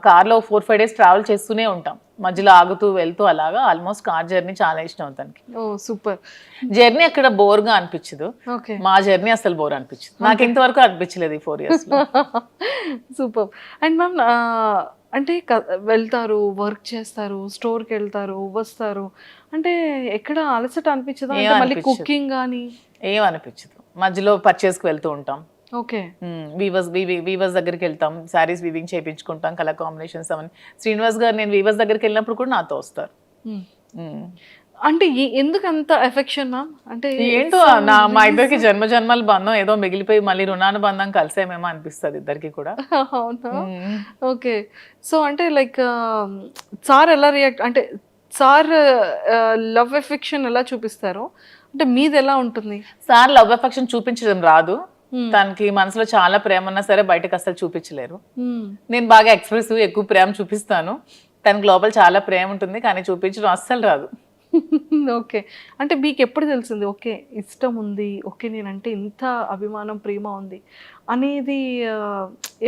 కార్లో 4-5 days ట్రావెల్ చేస్తూనే ఉంటాం, మధ్యలో ఆగుతూ వెళ్తూ అలాగా. ఆల్మోస్ట్ కార్ జర్నీ చాలా ఇష్టం తనకి. ఓ సూపర్. జర్నీ అక్కడ బోర్గా అనిపించదు, మా జర్నీ అసలు బోర్ అనిపించదు. నాకు ఇంతవరకు అనిపించలేదు ఈ 4 years. సూపర్. అండ్ మ్యామ్ అంటే వెళ్తారు, వర్క్ చేస్తారు, స్టోర్కి వెళ్తారు, వస్తారు, అంటే ఎక్కడ అలసట అనిపించదా? మళ్ళీ కుకింగ్ కానీ ఏం అనిపించదు. మధ్యలో పర్చేస్కి వెళ్తూ ఉంటాం. ఓకే. వీవర్స్ దగ్గరికి వెళ్తాం, శారీస్ వీవింగ్ చేయించుకుంటాం, కలర్ కాంబినేషన్స్ అవన్నీ. శ్రీనివాస్ గారు నేను వీవర్స్ దగ్గరికి వెళ్ళినప్పుడు కూడా నాతో వస్తారు. అంటే ఎందుకు అంత ఎఫెక్షన్ మ్యామ్? అంటే ఏంటో మా ఇద్దరికి జన్మల బంధం ఏదో మిగిలిపోయి మళ్ళీ రుణానుబంధం కలిసేమేమో అనిపిస్తుంది ఇద్దరికి కూడా. అవునా? ఓకే. సో అంటే లైక్ సార్ ఎలా రియాక్ట్, అంటే సార్ లవ్ ఎఫెక్షన్ ఎలా చూపిస్తారు, అంటే మీది ఎలా ఉంటుంది? సార్ లవ్ ఎఫెక్షన్ చూపించడం రాదు. తనకి మనసులో చాలా ప్రేమ ఉన్నా సరే బయటకు అసలు చూపించలేరు. నేను బాగా ఎక్స్ప్రెసివ్, ఎక్కువ ప్రేమ చూపిస్తాను. తనకి లోపల చాలా ప్రేమ ఉంటుంది, కానీ చూపించడం అస్సలు రాదు. ఓకే. అంటే మీకు ఎప్పుడు తెలిసింది ఓకే ఇష్టం ఉంది, ఓకే నేనంటే ఇంత అభిమానం ప్రేమ ఉంది అనేది?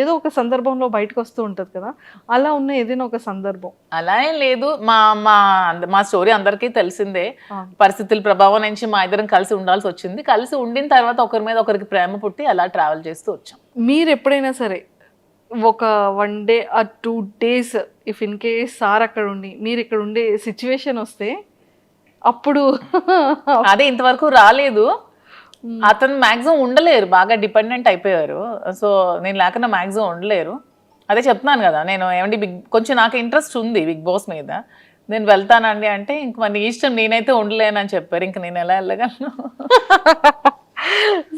ఏదో ఒక సందర్భంలో బయటకు వస్తూ ఉంటుంది కదా, అలా ఉన్న ఏదైనా ఒక సందర్భం? అలా ఏం లేదు. మా స్టోరీ అందరికీ తెలిసిందే. పరిస్థితుల ప్రభావం నుంచి మా ఇద్దరం కలిసి ఉండాల్సి వచ్చింది. కలిసి ఉండిన తర్వాత ఒకరి మీద ఒకరికి ప్రేమ పుట్టి అలా ట్రావెల్ చేస్తూ వచ్చాం. మీరు ఎప్పుడైనా సరే ఒక 1 డే ఆ 2 days if in case sir అక్కడ ఉండి మీరు ఇక్కడ ఉండే సిచ్యువేషన్ వస్తే అప్పుడు అదే ఇంతవరకు రాలేదు. అతను మాక్సిమం ఉండలేరు, బాగా డిపెండెంట్ అయిపోయారు. సో నేను లేకుండా మాక్సిమం ఉండలేరు. అదే చెప్తున్నాను కదా, నేను ఏమంటే కొంచెం నాకు ఇంట్రెస్ట్ ఉంది బిగ్ బాస్ మీద, నేను వెళ్తానండి అంటే ఇంక మరి ఇష్టం, నేనైతే ఉండలేనని చెప్పారు. ఇంక నేను ఎలా వెళ్ళగలను?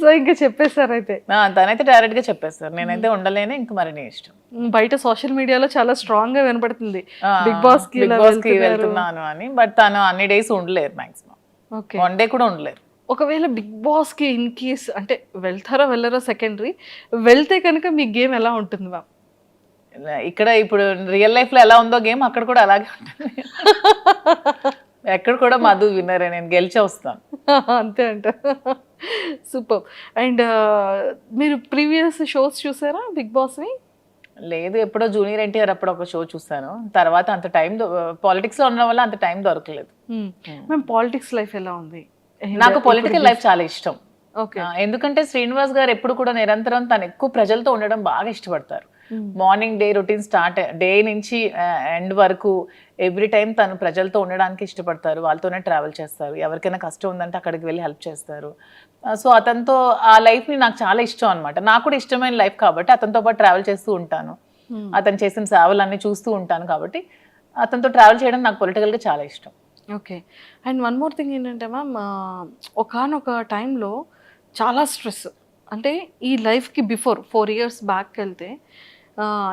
సో ఇంకా చెప్పేశారు అయితే. తనైతే డైరెక్ట్ గా చెప్పేస్తారు, నేనైతే ఉండలేను, ఇంక మరి నీ ఇష్టం. బయట సోషల్ మీడియాలో చాలా స్ట్రాంగ్ గా వినపడుతుంది బిగ్ బాస్ కి వెళ్తున్నాను అని. బట్ తను అన్ని డేస్ ఉండలేరు, మాక్సిమం ఓకే 1 డే కూడా ఉండలేరు. ఒకవేళ బిగ్ బాస్ కి ఇన్ కేస్ అంటే వెళ్తారో వెళ్ళరో సెకండరీ, వెళ్తే కనుక మీ గేమ్ ఎలా ఉంటుంది మ్యామ్? ఇక్కడ ఇప్పుడు రియల్ లైఫ్ లో ఎలా ఉందో గేమ్ అక్కడ కూడా అలాగే ఉంటుంది. ఎక్కడ కూడా మధు విన్నరే, నేను గెలిచే వస్తాను. అంతే అంట. సూపర్. అండ్ మీరు ప్రీవియస్ షోస్ చూసారా బిగ్ బాస్వి? లేదు, ఎప్పుడో జూనియర్ ఎన్టీఆర్ అప్పుడు ఒక షో చూసాను. తర్వాత అంత టైం పాలిటిక్స్ లో ఉండడం వల్ల అంత టైం దొరకలేదు. మ్యామ్ పాలిటిక్స్ లైఫ్ ఎలా ఉంది? నాకు పొలిటికల్ లైఫ్ చాలా ఇష్టం. ఓకే. ఎందుకంటే శ్రీనివాస్ గారు ఎప్పుడు కూడా నిరంతరం తను ఎక్కువ ప్రజలతో ఉండడం బాగా ఇష్టపడతారు. Morning day routine start day నుంచి ఎండ్ వరకు ఎవ్రీ టైం తను ప్రజలతో ఉండడానికి ఇష్టపడతారు. వాళ్ళతోనే ట్రావెల్ చేస్తారు. ఎవరికైనా కష్టం ఉందంటే అక్కడికి వెళ్ళి హెల్ప్ చేస్తారు. సో అతనితో ఆ లైఫ్ని నాకు చాలా ఇష్టం అనమాట. నాకు కూడా ఇష్టమైన లైఫ్ కాబట్టి అతనితో పాటు ట్రావెల్ చేస్తూ ఉంటాను. అతను చేసిన సేవలన్నీ చూస్తూ ఉంటాను కాబట్టి అతనితో ట్రావెల్ చేయడం నాకు పొలిటికల్గా చాలా ఇష్టం. Okay. And one more thing ఏంటంటే మ్యామ్, ఒకానొక టైంలో చాలా స్ట్రెస్, అంటే ఈ లైఫ్కి బిఫోర్ 4 years బ్యాక్ వెళ్తే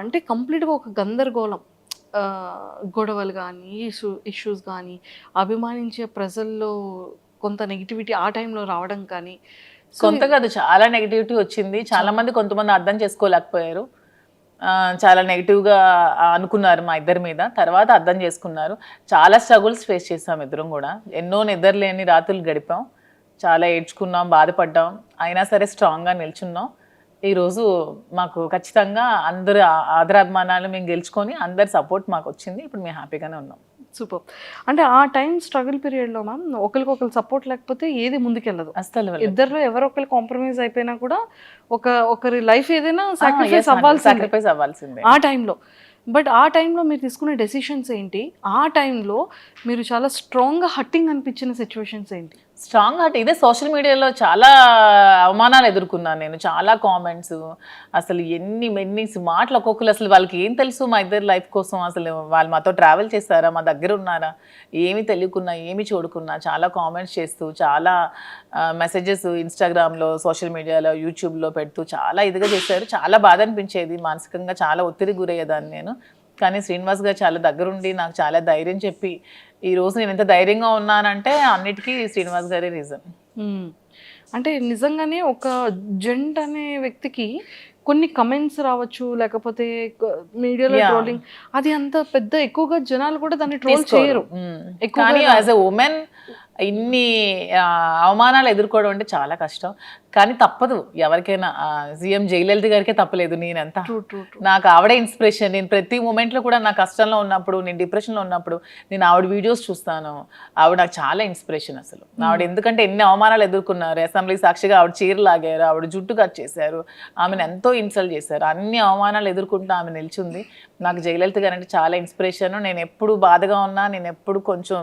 అంటే కంప్లీట్గా ఒక గందరగోళం, గొడవలు కానీ ఇష్యూస్ కానీ, అభిమానించే ప్రజల్లో కొంత నెగిటివిటీ ఆ టైంలో రావడం కానీ. కొంత కాదు, చాలా నెగిటివిటీ వచ్చింది. చాలా మంది కొంతమంది అర్థం చేసుకోలేకపోయారు, చాలా నెగిటివ్గా అనుకున్నారు మా ఇద్దరి మీద. తర్వాత అర్థం చేసుకున్నారు. చాలా స్ట్రగుల్స్ ఫేస్ చేసాం ఇద్దరం కూడా. ఎన్నో నిద్రలేని రాత్రులు గడిపాం, చాలా ఏడ్చుకున్నాం, బాధపడ్డాం. అయినా సరే స్ట్రాంగ్గా నిల్చున్నాం. ఈరోజు మాకు ఖచ్చితంగా అందరు ఆదరాభిమానాలు మేము గెలుచుకొని అందరి సపోర్ట్ మాకు వచ్చింది. ఇప్పుడు మేము హ్యాపీగానే ఉన్నాం. సూపర్. అంటే ఆ టైం స్ట్రగుల్ పీరియడ్లో మ్యామ్ ఒకరికొకరు సపోర్ట్ లేకపోతే ఏది ముందుకెళ్ళదు. అసలు ఇద్దరు ఎవరో ఒకరు కాంప్రమైజ్ అయిపోయినా కూడా ఒకరి లైఫ్ ఏదైనా సాక్రిఫైస్ అవ్వాల్సిందే ఆ టైంలో. బట్ ఆ టైంలో మీరు తీసుకునే డెసిషన్స్ ఏంటి? ఆ టైంలో మీరు చాలా స్ట్రాంగ్గా హట్టింగ్ అనిపించిన సిచ్యువేషన్స్ ఏంటి? స్ట్రాంగ్ హార్ట్ ఇదే. సోషల్ మీడియాలో చాలా అవమానాలు ఎదుర్కొన్నాను నేను, చాలా కామెంట్స్, అసలు ఎన్ని మాటలు ఒక్కొక్కరు. అసలు వాళ్ళకి ఏం తెలుసు మా ఇద్దరు లైఫ్ కోసం? అసలు వాళ్ళు మాతో ట్రావెల్ చేస్తారా, మా దగ్గర ఉన్నారా, ఏమి తెలియకున్నా ఏమి చూడకున్నా చాలా కామెంట్స్ చేస్తూ, చాలా మెసేజెస్ ఇన్స్టాగ్రామ్లో, సోషల్ మీడియాలో, యూట్యూబ్లో పెడుతూ చాలా ఇదిగా చేశారు. చాలా బాధ అనిపించేది, మానసికంగా చాలా ఒత్తిడి గురయ్యేదాన్ని నేను. కానీ శ్రీనివాస్ గారు చాలా దగ్గరుండి నాకు చాలా ధైర్యం చెప్పి ఈరోజు నేను ఎంత ధైర్యంగా ఉన్నానంటే అన్నిటికీ శ్రీనివాస్ గారే రీజన్. అంటే నిజంగానే ఒక జెంట్ అనే వ్యక్తికి కొన్ని కమెంట్స్ రావచ్చు, లేకపోతే మీడియాలో ట్రోలింగ్, అది అంత పెద్ద ఎక్కువగా జనాలు కూడా దాన్ని ట్రోల్ చేయరు. కానీ యాజ్ ఎ ఉమెన్ ఇన్ని అవమానాలు ఎదుర్కోవడం అంటే చాలా కష్టం. కానీ తప్పదు ఎవరికైనా. సీఎం జయలలిత గారికే తప్పలేదు, నేనంతా. నాకు ఆవిడే ఇన్స్పిరేషన్. నేను ప్రతి మూమెంట్లో కూడా నా కష్టంలో ఉన్నప్పుడు, నేను డిప్రెషన్లో ఉన్నప్పుడు నేను ఆవిడ వీడియోస్ చూస్తాను. ఆవిడ నాకు చాలా ఇన్స్పిరేషన్ అసలు. ఆవిడ ఎందుకంటే ఎన్ని అవమానాలు ఎదుర్కొన్నారు. అసెంబ్లీ సాక్షిగా ఆవిడ చీర లాగారు, ఆవిడ జుట్టు కట్ చేశారు, ఆమెను ఎంతో ఇన్సల్ట్ చేశారు. అన్ని అవమానాలు ఎదుర్కొంటూ ఆమె నిల్చుంది. నాకు జయలలిత గారు అంటే చాలా ఇన్స్పిరేషన్. నేను ఎప్పుడు బాధగా ఉన్నా, నేను ఎప్పుడు కొంచెం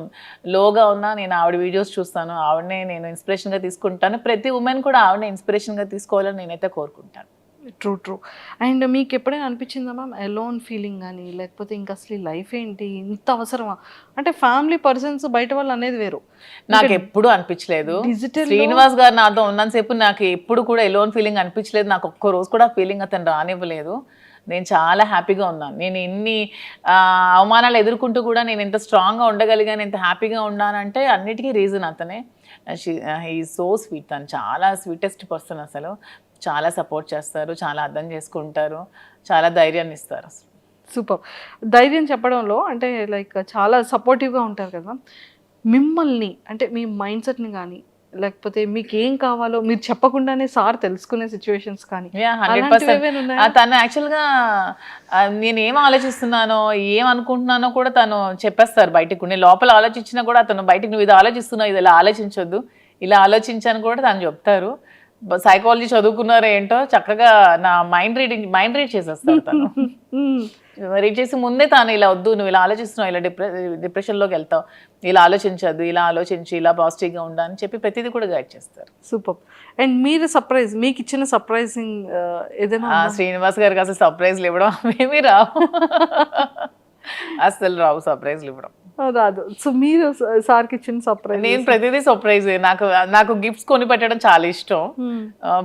లోగా ఉన్నా నేను ఆవిడ వీడియోస్ చూస్తాను. ఆవిడనే నేను ఇన్స్పిరేషన్గా తీసుకుంటాను. ప్రతి ఉమెన్ కూడా ఆవిడనే ఇన్స్పిరేషన్గా తీసుకోవాలని నేనైతే కోరుకుంటాను. ట్రూ. అండ్ మీకు ఎప్పుడైనా అనిపించిందా మ్యామ్ ఎలోన్ ఫీలింగ్ కానీ, లేకపోతే ఇంకా అసలు లైఫ్ ఏంటి ఇంత అవసరమా? అంటే ఫ్యామిలీ పర్సన్స్ బయట వాళ్ళు అనేది వేరు. నాకు ఎప్పుడు అనిపించలేదు. శ్రీనివాస్ గారు నాతో ఉన్నంతసేపు నాకు ఎప్పుడు కూడా ఎలోన్ ఫీలింగ్ అనిపించలేదు. నాకు ఒక్క రోజు కూడా ఫీలింగ్ అతను రానివ్వలేదు. నేను చాలా హ్యాపీగా ఉన్నాను. నేను ఎన్ని అవమానాలు ఎదుర్కొంటూ కూడా నేను ఎంత స్ట్రాంగ్గా ఉండగలిగాను, ఎంత హ్యాపీగా ఉన్నానంటే అన్నిటికీ రీజన్ అతనే. He so sweet. తను చాలా స్వీటెస్ట్ పర్సన్ అసలు. చాలా సపోర్ట్ చేస్తారు, చాలా అర్థం చేసుకుంటారు, చాలా ధైర్యాన్ని ఇస్తారు. సూపర్. ధైర్యం చెప్పడంలో అంటే లైక్ చాలా సపోర్టివ్గా ఉంటారు కదా. మిమ్మల్ని అంటే మీ మైండ్ సెట్ని కానీ, లేకపోతే మీకు ఏం కావాలో మీరు చెప్పకుండానే సార్ తెలుసుకునే సిచ్యువేషన్స్ కానీ? 100%. తను యాక్చువల్గా నేను ఏం ఆలోచిస్తున్నానో ఏం అనుకుంటున్నానో కూడా తను చెప్పేస్తారు బయటకు. నేను లోపల ఆలోచించినా కూడా అతను బయటకు నువ్వు ఇది ఆలోచిస్తున్నావు, ఇది ఇలా ఆలోచించొద్దు, ఇలా ఆలోచించాను కూడా తను చెప్తారు. సైకాలజీ చదువుకున్నారో ఏంటో చక్కగా నా మైండ్ రీడ్ చేసేస్తారు తను. రీడ్ చేసి ముందే తాను ఇలా వద్దు, నువ్వు ఇలా ఆలోచిస్తున్నావు, ఇలా డిప్రెషన్లోకి వెళ్తావు, ఇలా ఆలోచించద్దు, ఇలా ఆలోచించి ఇలా పాజిటివ్గా ఉండా అని చెప్పి ప్రతిదీ కూడా గైడ్ చేస్తారు. సూపర్. అండ్ మీరు సర్ప్రైజ్, మీకు ఇచ్చిన సర్ప్రైజింగ్ ఏదైనా శ్రీనివాస్ గారికి అసలు సర్ప్రైజ్లు ఇవ్వడం ఏమీ రావు, అసలు రావు సర్ప్రైజ్లు ఇవ్వడం రాదు. సో మీరు సార్కి ఇచ్చిన సర్ప్రైజ్? నేను ప్రతిదీ సర్ప్రైజ్. నాకు గిఫ్ట్స్ కొని పెట్టడం చాలా ఇష్టం.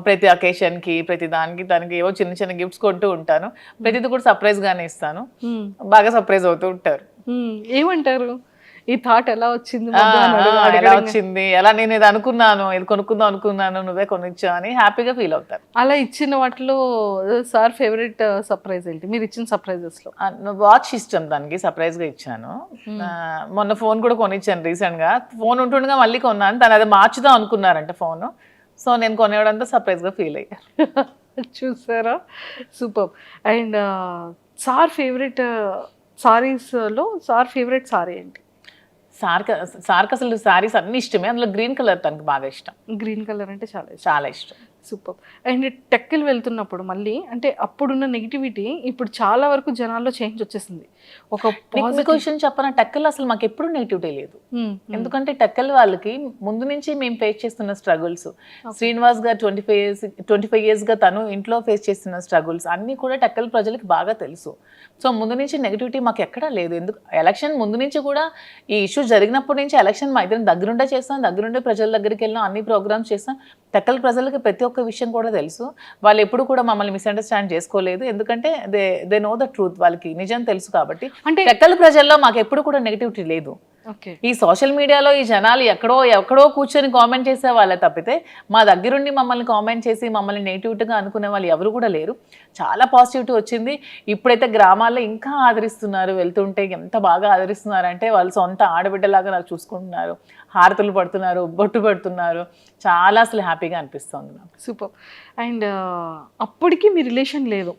ప్రతి అకేషన్ కి ప్రతి దానికి తనకి ఏవో చిన్న చిన్న గిఫ్ట్స్ కొంటూ ఉంటాను. ప్రతిదీ కూడా సర్ప్రైజ్ గానే ఇస్తాను. బాగా సర్ప్రైజ్ అవుతూ ఉంటారు. ఏమంటారు, ఈ థాట్ ఎలా వచ్చింది, ఎలా వచ్చింది, ఎలా నేను ఇది అనుకున్నాను, ఇది కొనుక్కుందాం అనుకున్నాను, నువ్వే కొనిచ్చా అని హ్యాపీగా ఫీల్ అవుతారు. అలా ఇచ్చిన వాటిలో సార్ ఫేవరెట్ సర్ప్రైజ్ ఏంటి మీరు ఇచ్చిన సర్ప్రైజెస్ లో? వాచ్ ఇష్టం దానికి, సర్ప్రైజ్ గా ఇచ్చాను. మొన్న ఫోన్ కూడా కొనిచ్చాను రీసెంట్ గా. ఫోన్ ఉంటుండగా మళ్ళీ కొన్నాను, తను అది మార్చుదాం అనుకున్నారంట ఫోన్. సో నేను కొనేవడంతో సర్ప్రైజ్ గా ఫీల్ అయ్యారు. చూసారా, super. And sir favourite saris లో సార్ ఫేవరెట్ సారీ ఏంటి? సార్కి అసలు సారీస్ అన్ని ఇష్టమే, అందులో గ్రీన్ కలర్ తనకి బాగా ఇష్టం. గ్రీన్ కలర్ అంటే చాలా ఇష్టం. సూపర్. అండ్ టెక్కలు వెళ్తున్నప్పుడు మళ్ళీ అంటే అప్పుడున్న నెగిటివిటీ ఇప్పుడు చాలా వరకు జనాల్లో చేంజ్ వచ్చేసింది. ఒక క్వశ్చన్ చెప్పనా, టెక్కల్ అసలు మాకు ఎప్పుడు నెగిటివిటీ లేదు. ఎందుకంటే టెక్కల్ వాళ్ళకి ముందు నుంచి మేము ఫేస్ చేస్తున్న స్ట్రగుల్స్, శ్రీనివాస్ గారు 25 years గా తను ఇంట్లో ఫేస్ చేస్తున్న స్ట్రగుల్స్ అన్ని కూడా టెక్కల్ ప్రజలకి బాగా తెలుసు. సో ముందు నుంచి నెగిటివిటీ మాకు ఎక్కడా లేదు. ఎందుకు ఎలక్షన్ ముందు నుంచి కూడా ఈ ఇష్యూ జరిగినప్పటి నుంచి ఎలక్షన్ మా ఇద్దరం దగ్గరుండే చేస్తాం, దగ్గరుండే ప్రజల దగ్గరికి వెళ్ళాం, అన్ని ప్రోగ్రామ్స్ చేస్తాం. టెక్కల్ ప్రజలకి ప్రతి ఒక్క విషయం కూడా తెలుసు. వాళ్ళు ఎప్పుడు కూడా మమ్మల్ని మిస్అండర్స్టాండ్ చేసుకోలేదు, ఎందుకంటే దే నో ద ట్రూత్, వాళ్ళకి నిజం తెలుసు. కాబట్టి అంటే టెక్కల్ ప్రజల్లో మాకు ఎప్పుడు కూడా నెగిటివిటీ లేదు. ఈ సోషల్ మీడియాలో ఈ జనాలు ఎక్కడో కూర్చొని కామెంట్ చేసే వాళ్ళే తప్పితే మా దగ్గరుండి మమ్మల్ని కామెంట్ చేసి మమ్మల్ని నెగిటివిటీగా అనుకునే వాళ్ళు ఎవరు కూడా లేరు. చాలా పాజిటివిటీ వచ్చింది. ఇప్పుడైతే గ్రామాల్లో ఇంకా ఆదరిస్తున్నారు, వెళ్తుంటే ఎంత బాగా ఆదరిస్తున్నారంటే వాళ్ళు సొంత ఆడబిడ్డలాగా నాకు చూసుకుంటున్నారు, హారతులు పడుతున్నారు, బొట్టు పెడుతున్నారు. చాలా అసలు హ్యాపీగా అనిపిస్తుంది నాకు. సూపర్. అండ్ అప్పటికి మీ రిలేషన్ లేదు,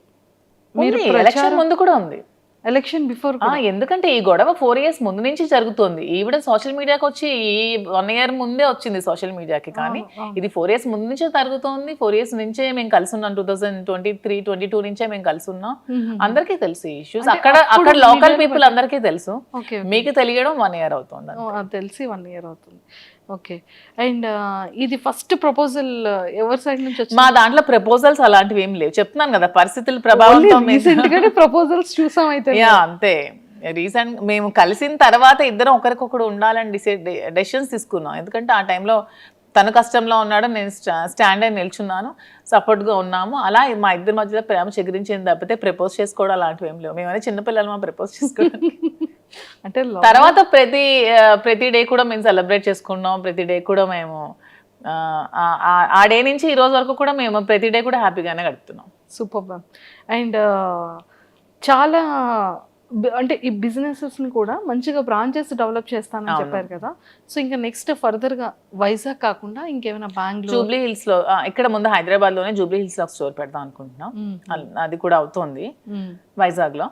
మీరు ఎలక్షన్ ముందు కూడా ఉంది, ఎలక్షన్ బిఫోర్. ఎందుకంటే ఈ గొడవ 4 years ముందు నుంచి జరుగుతుంది. ఈవిడ సోషల్ మీడియాకి వచ్చి ఈ 1 year ముందే వచ్చింది సోషల్ మీడియాకి, కానీ ఇది 4 years ముందు నుంచే జరుగుతోంది. 4 years నుంచే మేము కలిసి ఉన్నాం. 2023-22 నుంచే మేము కలిసి ఉన్నాం. అందరికీ తెలుసు ఈ ఇష్యూస్. అక్కడ లోకల్ పీపుల్ అందరికీ తెలుసు. మీకు తెలియడం 1 year అవుతుంది, తెలిసి 1 year అవుతుంది. ఓకే. అండ్ ఇది ఫస్ట్ ప్రపోజల్ ఎవరి సైడ్ నుంచి వచ్చింది? మా దాంట్లో ప్రపోజల్స్ అలాంటివి ఏం లేవు, చెప్తున్నాను కదా పరిస్థితుల ప్రభావంతో ప్రపోజల్స్ చూసాం. అయితే అంతే, రీసెంట్ మేము కలిసిన తర్వాత ఇద్దరం ఒకరికొకరు ఉండాలని డెసిషన్స్ తీసుకున్నాం. ఎందుకంటే ఆ టైంలో తను కష్టంలో ఉన్నాడు, నేను స్టాండ్ అయి నిల్చున్నాను, సపోర్ట్గా ఉన్నాము. అలా మా ఇద్దరి మధ్యలో ప్రేమ చెగిరించింది తప్పితే ప్రపోజ్ చేసుకోవడం అలాంటివి ఏం లేవు. మేమనే చిన్నపిల్లలు, మా ప్రపోజ్ చేసుకోవడం అంటే తర్వాత ప్రతి డే కూడా మేము సెలబ్రేట్ చేసుకున్నాం. ప్రతి డే కూడా మేము ఆ డే నుంచి ఈ రోజు వరకు కూడా మేము ప్రతి డే కూడా హ్యాపీగానే గడుపుతున్నాం. Super ma'am. అండ్ చాలా అంటే ఈ బిజినెసెస్ని కూడా మంచిగా బ్రాంచెస్ డెవలప్ చేస్తానని చెప్పారు కదా. సో ఇంకా నెక్స్ట్ ఫర్దర్గా వైజాగ్ కాకుండా ఇంకేమైనా బెంగళూరు, జూబ్లీ హిల్స్లో, ఇక్కడ ముందు హైదరాబాద్లోనే జూబ్లీ హిల్స్లో స్టోర్ పెడదాం అనుకుంటున్నాం. అది కూడా అవుతుంది వైజాగ్లో.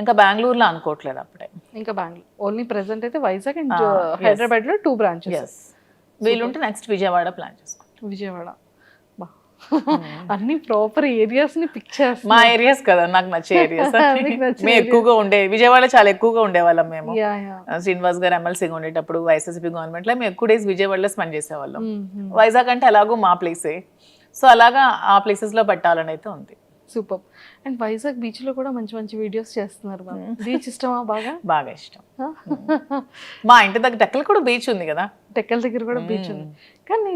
ఇంకా బెంగళూరులో అనుకోవట్లేదు అప్పుడే. ఇంకా బెంగళూరు ఓన్లీ ప్రెసెంట్ అయితే వైజాగ్ అండ్ హైదరాబాద్లో 2 branches. వీలుంటే నెక్స్ట్ విజయవాడ ప్లాన్ చేసుకుంటాం. విజయవాడ అన్ని ప్రాపర్ ఏరియాస్ ని పిక్ చేస్తాం. మా ఏరియాస్ కదా నాకు నచ్చే ఏరియాస్. మేము ఎక్కువగా విజయవాడ చాలా ఎక్కువగా ఉండేవాళ్ళం మేము. శ్రీనివాస్ గారు ఎమ్మెల్సీగా ఉండేటప్పుడు వైఎస్ఆర్సీపీ గవర్నమెంట్ లో మేము ఎక్కువ డేస్ విజయవాడలో స్పెండ్ చేసేవాళ్ళం. వైజాగ్ అంటే అలాగూ మా ప్లేసే, సో అలాగా ఆ ప్లేసెస్ లో పెట్టాలని అయితే ఉంది. సూపర్. అండ్ వైజాగ్ బీచ్ లో కూడా మంచి మంచి వీడియోస్ చేస్తున్నారు. బీచ్ ఇష్టమా? బాగా ఇష్టం. మా ఇంటి దగ్గర టెక్కల్ కూడా బీచ్ ఉంది కదా. టెక్కల్ దగ్గర కూడా బీచ్ ఉంది, కానీ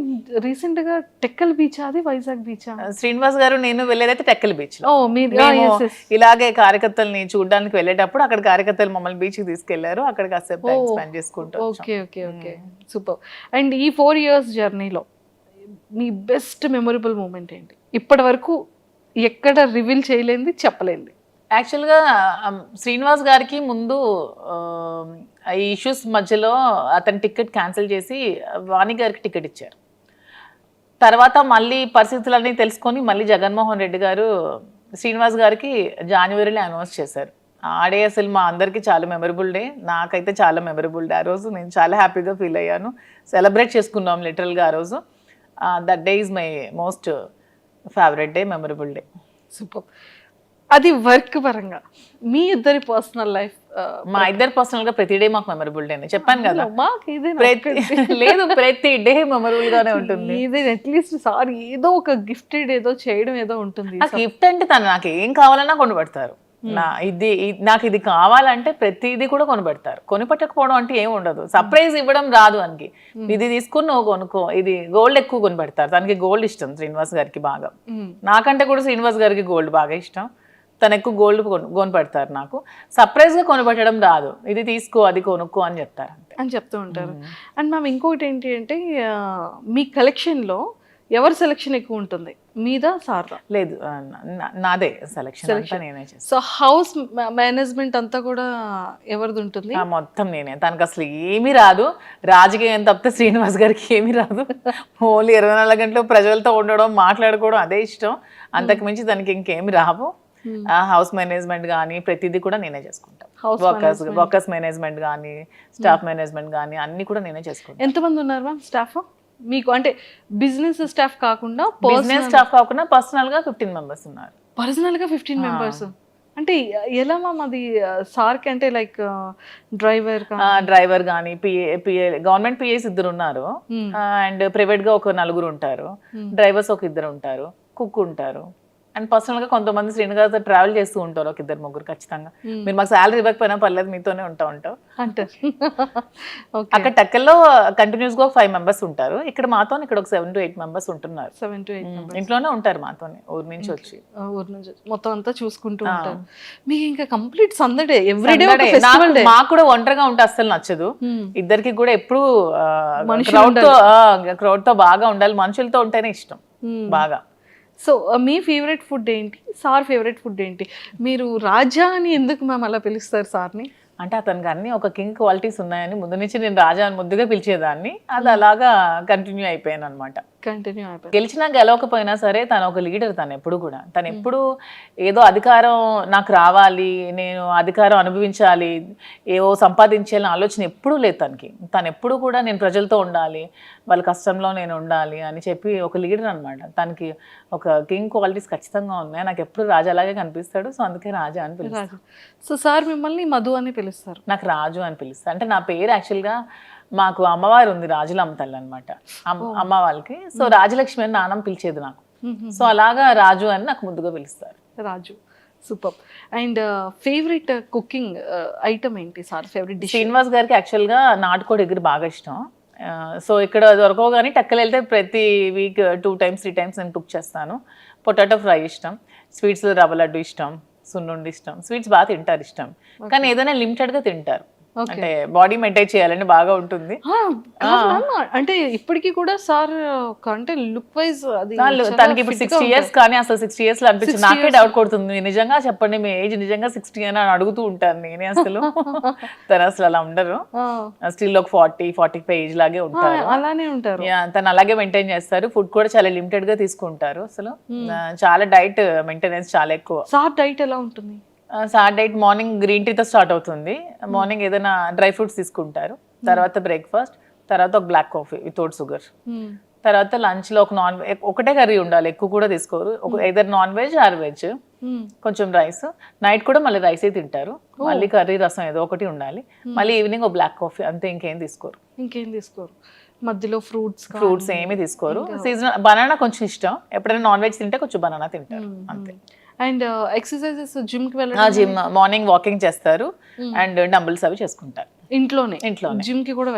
రీసెంట్ గా టెక్కల్ బీచ్ అది వైజాగ్ బీచ్? శ్రీనివాస్ గారు నేను వెళ్ళేదైతే టెక్కల్ బీచ్. ఇలాగే కార్యకర్తల్ని చూడడానికి వెళ్ళేటప్పుడు అక్కడ కార్యకర్తలు మమ్మల్ని బీచ్ కి తీసుకెళ్లారు. అక్కడ కాసేపు స్పెండ్ చేసుకుంటాం. Okay okay okay, super. And ఈ 4 years జర్నీలో మీ బెస్ట్ మెమొరబుల్ మూమెంట్ ఏంటి? ఇప్పటి వరకు ఎక్కడ రివీల్ చేయలేంది, చెప్పలేంది? యాక్చువల్గా శ్రీనివాస్ గారికి ముందు ఈ ఇష్యూస్ మధ్యలో అతని టికెట్ క్యాన్సిల్ చేసి వాణి గారికి టికెట్ ఇచ్చారు. తర్వాత మళ్ళీ పరిస్థితులన్నీ తెలుసుకొని మళ్ళీ జగన్మోహన్ రెడ్డి గారు శ్రీనివాస్ గారికి జనవరిలో అనౌన్స్ చేశారు. ఆ డే అసలు మా అందరికీ చాలా మెమరబుల్ డే, నాకైతే చాలా మెమరబుల్ డే. ఆ రోజు నేను చాలా హ్యాపీగా ఫీల్ అయ్యాను. సెలబ్రేట్ చేసుకున్నాం లిటరల్గా ఆ రోజు. That day is my most favourite day, memorable day. Super. అది వర్క్ పరంగా మీ ఇద్దరి పర్సనల్ లైఫ్? మా ఇద్దరు పర్సనల్ గా ప్రతి డే మాకు మెమరబుల్ డే చెప్పాను కదా. మాకు ఇది లేదు, ప్రతి డే మెమరబుల్ గానే ఉంటుంది. ఇది అట్లీస్ట్ సార్ ఏదో ఒక గిఫ్టెడ్ ఏదో చేయడం ఏదో ఉంటుంది. ఆ గిఫ్ట్ అంటే తను నాకు ఏం కావాలన్నా కొనిపెడతారు. నాకు ఇది కావాలంటే ప్రతిదీ కూడా కొనిపెడతారు. కొనిపెట్టకపోవడం అంటే ఏమి ఉండదు. సర్ప్రైజ్ ఇవ్వడం రాదు అనికి. ఇది తీసుకుని నువ్వు కొనుక్కో, ఇది గోల్డ్ ఎక్కువ కొనిపెడతారు. తనకి గోల్డ్ ఇష్టం శ్రీనివాస్ గారికి బాగా. నాకంటే కూడా శ్రీనివాస్ గారికి గోల్డ్ బాగా ఇష్టం. తను ఎక్కువ గోల్డ్ కొనిపెడతారు. నాకు సర్ప్రైజ్ గా కొనిపెట్టడం రాదు. ఇది తీసుకో, అది కొనుక్కో అని చెప్తారు అని చెప్తూ ఉంటారు. అండ్ మ్యామ్ ఇంకొకటి ఏంటి అంటే మీ కలెక్షన్ లో ఎవరి సెలెక్షన్ ఎక్కువ ఉంటుంది, మీదా సార్దా? లేదు, నాదే సెలెక్షన్ నేనే చేస్తాను. సో హౌస్ మేనేజ్మెంట్ అంతా కూడా ఎవరిది ఉంటుంది? మొత్తం నేనే. తనకు అసలు ఏమీ రాదు. రాజకీయం తప్పితే శ్రీనివాస్ గారికి ఏమీ రాదు. ఓన్లీ 24 గంటలు ప్రజలతో ఉండడం, మాట్లాడుకోవడం అదే ఇష్టం. అంతకు మించి తనకి ఇంకేమి రావు. హౌస్ మేనేజ్మెంట్ కానీ ప్రతిదీ కూడా నేనే చేసుకుంటాను. వర్కర్స్ మేనేజ్మెంట్ కానీ స్టాఫ్ మేనేజ్మెంట్ కానీ అన్ని కూడా నేనే చేసుకుంటాను. ఎంతమంది ఉన్నారు మ్యామ్ స్టాఫ్ మీకు? అంటే బిజినెస్ స్టాఫ్ కాకుండా, బిజినెస్ స్టాఫ్ కాకుండా పర్సనల్ గా 15 మెంబర్స్ ఉన్నారు. పర్సనల్ గా 15 మెంబర్స్ అంటే ఎలా మ్యామ్? అది సార్కి అంటే లైక్ డ్రైవర్ కానీ పిఏ గవర్నమెంట్ పిఏస్ 2 ఉన్నారు. అండ్ ప్రైవేట్ గా ఒక 4 ఉంటారు. డ్రైవర్స్ ఒక 2 ఉంటారు. కుక్ ఉంటారు. అండ్ పర్సనల్ గా కొంతమంది శ్రీనివాస్ ట్రావెల్ చేస్తూ ఉంటారు, ఒక 2-3 ఖచ్చితంగా. మీరు మాకు శాలరీ ఇవ్వకపోయినా పర్లేదు, మీతోనే ఉంటాం అంటారు. అక్కడ టెక్కల్లో కంటిన్యూస్ గా 5 మెంబర్స్ ఉంటారు. ఇక్కడ మాతో ఇక్కడ ఒక 7 to 8 మెంబర్స్ ఉంటున్నారు. 7 to 8 ఇంట్లోనే ఉంటారు మాతోనే, ఊరు నుంచి వచ్చి మొత్తం అంతా చూసుకుంటూ ఉంటారు. మీకు ఇంకా కంప్లీట్ సందడే, ఎవ్రీడే ఫెస్టివల్ డే. మాకు కూడా ఒంటరిగా ఉంటే అస్సలు నచ్చదు. ఇద్దరికి కూడా ఎప్పుడు క్రౌడ్ తో బాగా ఉండాలి, మనుషులతో ఉంటేనే ఇష్టం బాగా. సో మీ ఫేవరెట్ ఫుడ్ ఏంటి, సార్ ఫేవరెట్ ఫుడ్ ఏంటి? మీరు రాజా అని ఎందుకు మ్యామ్ అలా పిలుస్తారు సార్ని? అంటే అతనికి అన్ని ఒక కింగ్ క్వాలిటీస్ ఉన్నాయని ముందు నుంచి నేను రాజా అని ముద్దుగా పిలిచేదాన్ని. అది అలాగా కంటిన్యూ అయిపోయాను అనమాట. గెలిచినా గెలవకపోయినా సరే తను ఒక లీడర్. తను ఎప్పుడు కూడా తను ఎప్పుడు ఏదో అధికారం నాకు రావాలి, నేను అధికారం అనుభవించాలి, ఏవో సంపాదించాలని ఆలోచన ఎప్పుడూ లేదు తనకి. తను ఎప్పుడు కూడా నేను ప్రజలతో ఉండాలి, వాళ్ళ కష్టంలో నేను ఉండాలి అని చెప్పి ఒక లీడర్ అనమాట. తనకి ఒక కింగ్ క్వాలిటీస్ ఖచ్చితంగా ఉన్నాయి. నాకు ఎప్పుడు రాజా అలాగే కనిపిస్తాడు. సో అందుకే రాజా అని పిలుస్తాను. సో సార్ మిమ్మల్ని మధు అని పిలుస్తారు? నాకు రాజు అని పిలుస్తారు. అంటే నా పేరు యాక్చువల్గా మాకు అమ్మవారు ఉంది, రాజులమ్మ తల్లి అనమాట అమ్మ వాళ్ళకి. సో రాజలక్ష్మి అని నాన్నమ్మ పిలిచేది నాకు. సో అలాగా రాజు అని నాకు ముద్దుగా పిలుస్తారు. Raju, super. And favourite cooking item ఏంటి సార్? Favourite dish? శ్రీనివాస్ గారికి యాక్చువల్గా నాటుకోడి ఎగురు బాగా ఇష్టం. సో ఇక్కడ దొరకవు కానీ టెక్కలు వెళ్తే ప్రతి వీక్ 2 times 3 times నేను కుక్ చేస్తాను. పొటాటో ఫ్రై ఇష్టం, స్వీట్స్లో రవ్వ లడ్డు ఇష్టం, సున్నుండి ఇష్టం. స్వీట్స్ బాగా తింటారు ఇష్టం, కానీ ఏదైనా లిమిటెడ్గా తింటారు. అంటే బాడీ మెయింటైన్ చేయాలంటే బాగా ఉంటుంది. అంటే ఇప్పటికీ కూడా సార్ అంటే లుక్ వైజ్ అది తనకి ఇప్పుడు 60 years, కానీ అసలు 60 years లో అనిపించింది. నాకే డౌట్ కొడుతుంది, నిజంగా చెప్పండి మీ ఏజ్ నిజంగా 60 అని అడుగుతూ ఉంటాను నేనే. అసలు తను అసలు అలా ఉండరు. స్టిల్ ఒక 40-45 ఏజ్ లాగే ఉంటారు. అలానే ఉంటారు. తను అలాగే మెయింటైన్ చేస్తారు. ఫుడ్ కూడా చాలా లిమిటెడ్ గా తీసుకుంటారు. అసలు చాలా డైట్ మెయింటెనెన్స్ చాలా ఎక్కువ. సార్ డైట్ ఎలా ఉంటుంది? సార్ డైట్ మార్నింగ్ గ్రీన్ టీతో స్టార్ట్ అవుతుంది. మార్నింగ్ ఏదైనా డ్రై ఫ్రూట్స్ తీసుకుంటారు, తర్వాత బ్రేక్ఫాస్ట్, తర్వాత ఒక బ్లాక్ కాఫీ వితౌట్ షుగర్, తర్వాత లంచ్ లో ఒకటే కర్రీ ఉండాలి, ఎక్కువ కూడా తీసుకోరు. ఏదైనా నాన్ వెజ్ ఆర్ వెజ్, కొంచెం రైస్. నైట్ కూడా మళ్ళీ రైసే తింటారు, మళ్ళీ కర్రీ రసం ఏదో ఒకటి ఉండాలి. మళ్ళీ ఈవినింగ్ ఒక బ్లాక్ కాఫీ, అంతే. ఇంకేం తీసుకోరు. మధ్యలో ఫ్రూట్స్ ఏమీ తీసుకోరు. సీజనల్ బనానా కొంచెం ఇష్టం, ఎప్పుడైనా నాన్ వెజ్ తింటే కొంచెం బనానా తింటారు, అంతే. అండ్ ఎక్సర్సైజెస్ జిమ్ కి జిమ్ మార్నింగ్ వాకింగ్ చేస్తారు అండ్ డంబుల్స్ అవి చేసుకుంటారు ఇంట్లోనే. జిమ్ కి కూడా